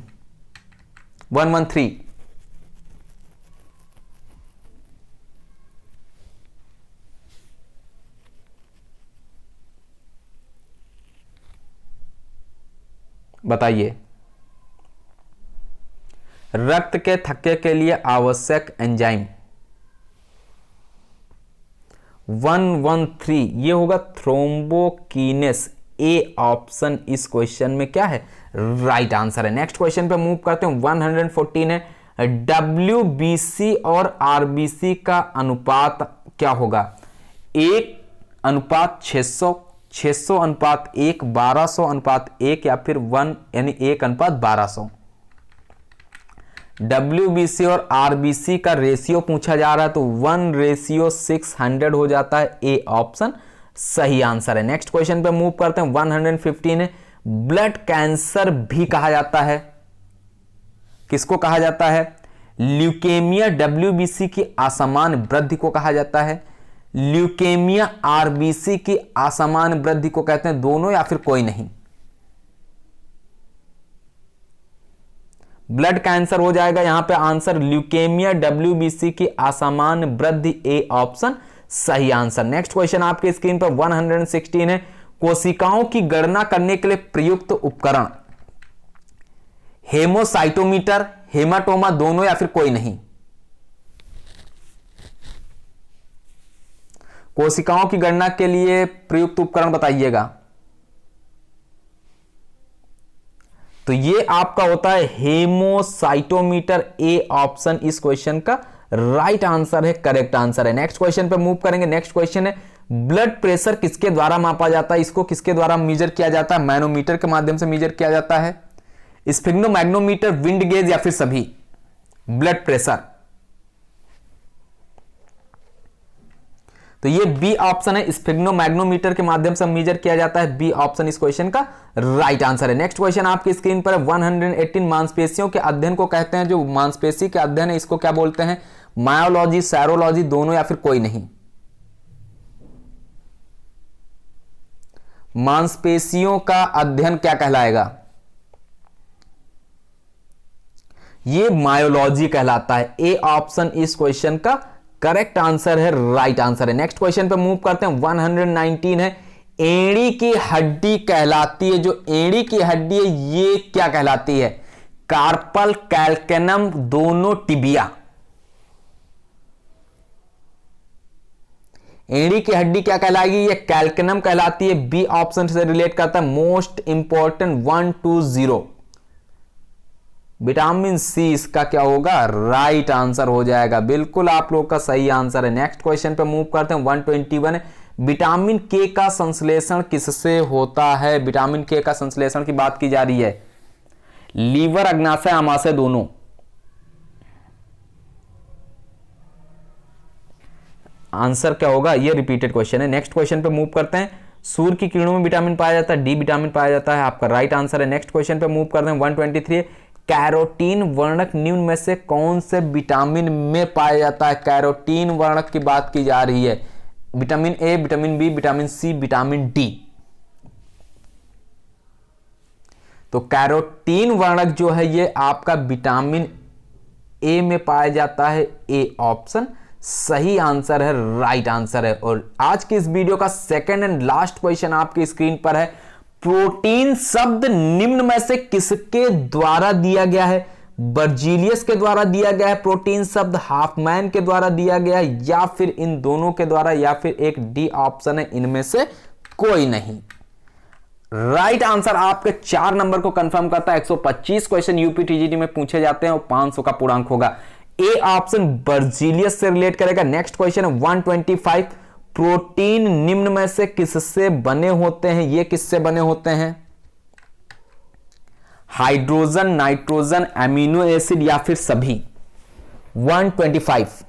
113 बताइए। रक्त के थक्के के लिए आवश्यक एंजाइम 113 ये होगा थ्रोम्बोकिनेस। ए ऑप्शन इस क्वेश्चन में क्या है? राइट आंसर है। नेक्स्ट क्वेश्चन पे मूव करते हैं। 114 है डब्ल्यूबीसी और आरबीसी का अनुपात क्या होगा? 1:600, 600:1, 1200:1, या फिर 1 यानी 1:1200। डब्ल्यूबीसी और आरबीसी का रेशियो पूछा जा रहा है तो 1:600 हो जाता है। ए ऑप्शन सही आंसर है। नेक्स्ट क्वेश्चन पे मूव करते हैं। 115 है ब्लड कैंसर भी कहा जाता है। किसको कहा जाता है? ल्यूकेमिया डब्ल्यूबीसी की असमान वृद्धि को कहा जाता है। ल्यूकेमिया, आरबीसी की असामान्य वृद्धि को कहते हैं, दोनों या फिर कोई नहीं? ब्लड कैंसर हो जाएगा यहां पे आंसर ल्यूकेमिया, डब्ल्यूबीसी की असामान्य वृद्धि, ए ऑप्शन सही आंसर। नेक्स्ट क्वेश्चन आपके स्क्रीन पर 116 है, कोशिकाओं की गणना करने के लिए प्रयुक्त उपकरण, हेमोसाइटोमीटर, हेमाटोमा, दोनों या फिर कोई नहीं? कोशिकाओं की गणना के लिए प्रयुक्त उपकरण बताइएगा। तो ये आपका होता है हेमोसाइटोमीटर, ए ऑप्शन इस क्वेश्चन का राइट आंसर है, करेक्ट आंसर है। नेक्स्ट क्वेश्चन पे मूव करेंगे। नेक्स्ट क्वेश्चन है, ब्लड प्रेशर किसके द्वारा मापा जाता है? इसको किसके द्वारा मेजर किया जाता है? मैनोमीटर के माध्यम से मेजर किया जाता है, स्फिग्नोमैग्नोमीटर, विंड गेज या फिर सभी? ब्लड प्रेशर, तो ये बी ऑप्शन है, स्फिग्नोमैग्नोमीटर के माध्यम से मेजर किया जाता है, बी ऑप्शन इस क्वेश्चन का राइट आंसर है। नेक्स्ट क्वेश्चन आपकी स्क्रीन पर 118, मांसपेशियों के अध्ययन को कहते हैं, जो मांसपेशी के अध्ययन है इसको क्या बोलते हैं? मायोलॉजी, सैरोलॉजी, दोनों या फिर कोई नहीं? मांसपेशियों का अध्ययन क्या कहलाएगा? ये मायोलॉजी कहलाता है, ए ऑप्शन इस क्वेश्चन का करेक्ट आंसर है, राइट आंसर है। नेक्स्ट क्वेश्चन पे मूव करते हैं। 119 है, एड़ी की हड्डी कहलाती है, जो एड़ी की हड्डी है ये क्या कहलाती है? कार्पल, कैल्केनम, दोनों, टिबिया? एड़ी की हड्डी क्या कहलाएगी? ये कैल्केनम कहलाती है, बी ऑप्शन से रिलेट करता है। मोस्ट इंपॉर्टेंट 120, विटामिन सी इसका क्या होगा? राइट आंसर हो जाएगा, बिल्कुल आप लोग का सही आंसर है। नेक्स्ट क्वेश्चन पे मूव करते हैं। 121 विटामिन के का संश्लेषण किससे होता है? विटामिन के का संश्लेषण की बात की जा रही है, लीवर, अग्नाशय, आमाशय, दोनों? आंसर क्या होगा? ये रिपीटेड क्वेश्चन है। नेक्स्ट क्वेश्चन पे मूव करते हैं। सूर्य की किरणों में विटामिन पाया जाता है, डी विटामिन पाया जाता है, आपका राइट आंसर है। नेक्स्ट क्वेश्चन पे मूव करते हैं। 123 कैरोटीन वर्णक निम्न में से कौन से विटामिन में पाया जाता है? कैरोटीन वर्णक की बात की जा रही है, vitamin A, vitamin B, vitamin C, vitamin D? तो कैरोटीन वर्णक जो है ये आपका विटामिन ए में पाया जाता है, ए ऑप्शन सही आंसर है, राइट आंसर है। और आज की इस वीडियो का सेकंड एंड लास्ट क्वेश्चन आपकी स्क्रीन पर है, प्रोटीन शब्द निम्न में से किसके द्वारा दिया गया है? बर्जीलियस के द्वारा दिया गया है प्रोटीन शब्द, हाफमैन के द्वारा दिया गया है, या फिर इन दोनों के द्वारा, या फिर एक डी ऑप्शन है, इनमें से कोई नहीं? राइट आंसर आपके 4 नंबर को कंफर्म करता है। 125 क्वेश्चन यूपीटीजीटी में पूछे जाते हैं और 500 का पूर्णांक होगा। ए ऑप्शन बर्जीलियस से रिलेट करेगा। नेक्स्ट क्वेश्चन है 125, प्रोटीन निम्न में से किससे बने होते हैं? ये किससे बने होते हैं? हाइड्रोजन, नाइट्रोजन, एमिनो एसिड या फिर सभी? 125,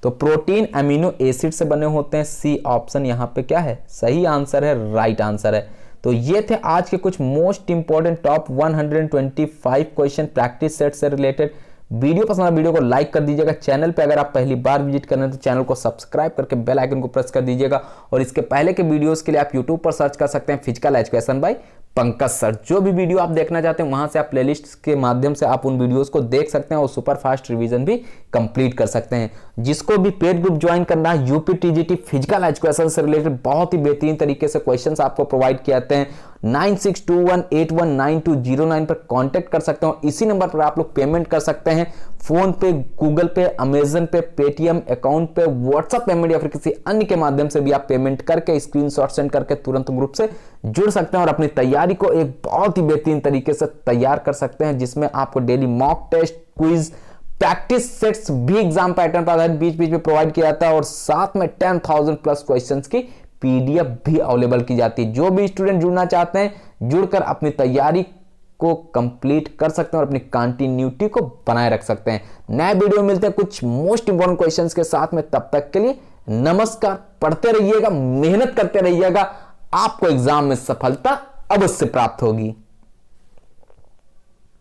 तो प्रोटीन एमिनो एसिड से बने होते हैं, सी ऑप्शन यहां पे क्या है? सही आंसर है, राइट आंसर है। तो ये थे आज के कुछ most important top 125 question practice set से रिलेटेड। वीडियो पसंद है वीडियो को लाइक कर दीजिएगा। चैनल पे अगर आप पहली बार विजिट कर रहे हैं तो चैनल को सब्सक्राइब करके बेल आइकन को प्रेस कर दीजिएगा। और इसके पहले के वीडियोस के लिए आप यूट्यूब पर सर्च कर सकते हैं physical education by Pankaj sir. जो भी वीडियो आप देखना चाहते हैं वहां से आप प्लेलिस्ट के माध्यम से आप उन वीडियोस को देख सकते हैं और सुपर फास्ट रिवीजन भी कंप्लीट कर सकते हैं। जिसको भी पेड ग्रुप ज्वाइन करना है, यूपीटीजीटी फिजिकल एजुकेशन से रिलेटेड बहुत ही बेहतरीन तरीके से क्वेश्चंस आपको प्रोवाइड किए जाते हैं। 9621819209 पर कांटेक्ट कर सकते हो। इसी नंबर पर आप लोग पेमेंट कर सकते हैं, फोन पे, गूगल पे, अमेजन पे, पेटीएम अकाउंट पे, व्हाट्सएप पेमेंट या फिर किसी अन्य के माध्यम से भी आप पेमेंट करके स्क्रीनशॉट सेंड करके तुरंत ग्रुप से जुड़ सकते हैं और अपनी तैयारी को एक बहुत ही बेहतरीन तरीके से तैयार कर सकते हैं, जिसमें आपको daily mock test, quiz, practice sets भी एग्जाम पैटर्न पर आधारित बीच बीच में प्रोवाइड किया जाता है और साथ में 10,000 प्लस क्वेश्चंस की पीडीएफ भी अवेलेबल की जाती है। जो भी स्टूडेंट जुड़ना चाहते हैं जुड़कर अपनी तैयारी को कंप्लीट कर सकते हैं और अपनी कंटिन्यूटी को बनाए रख सकते हैं। नए वीडियो में मिलते हैं कुछ मोस्ट इंपॉर्टेंट क्वेश्चंस के साथ में। तब तक के लिए नमस्कार। पढ़ते रहिएगा, मेहनत करते रहिएगा, आपको एग्जाम में सफलता अवश्य प्राप्त होगी।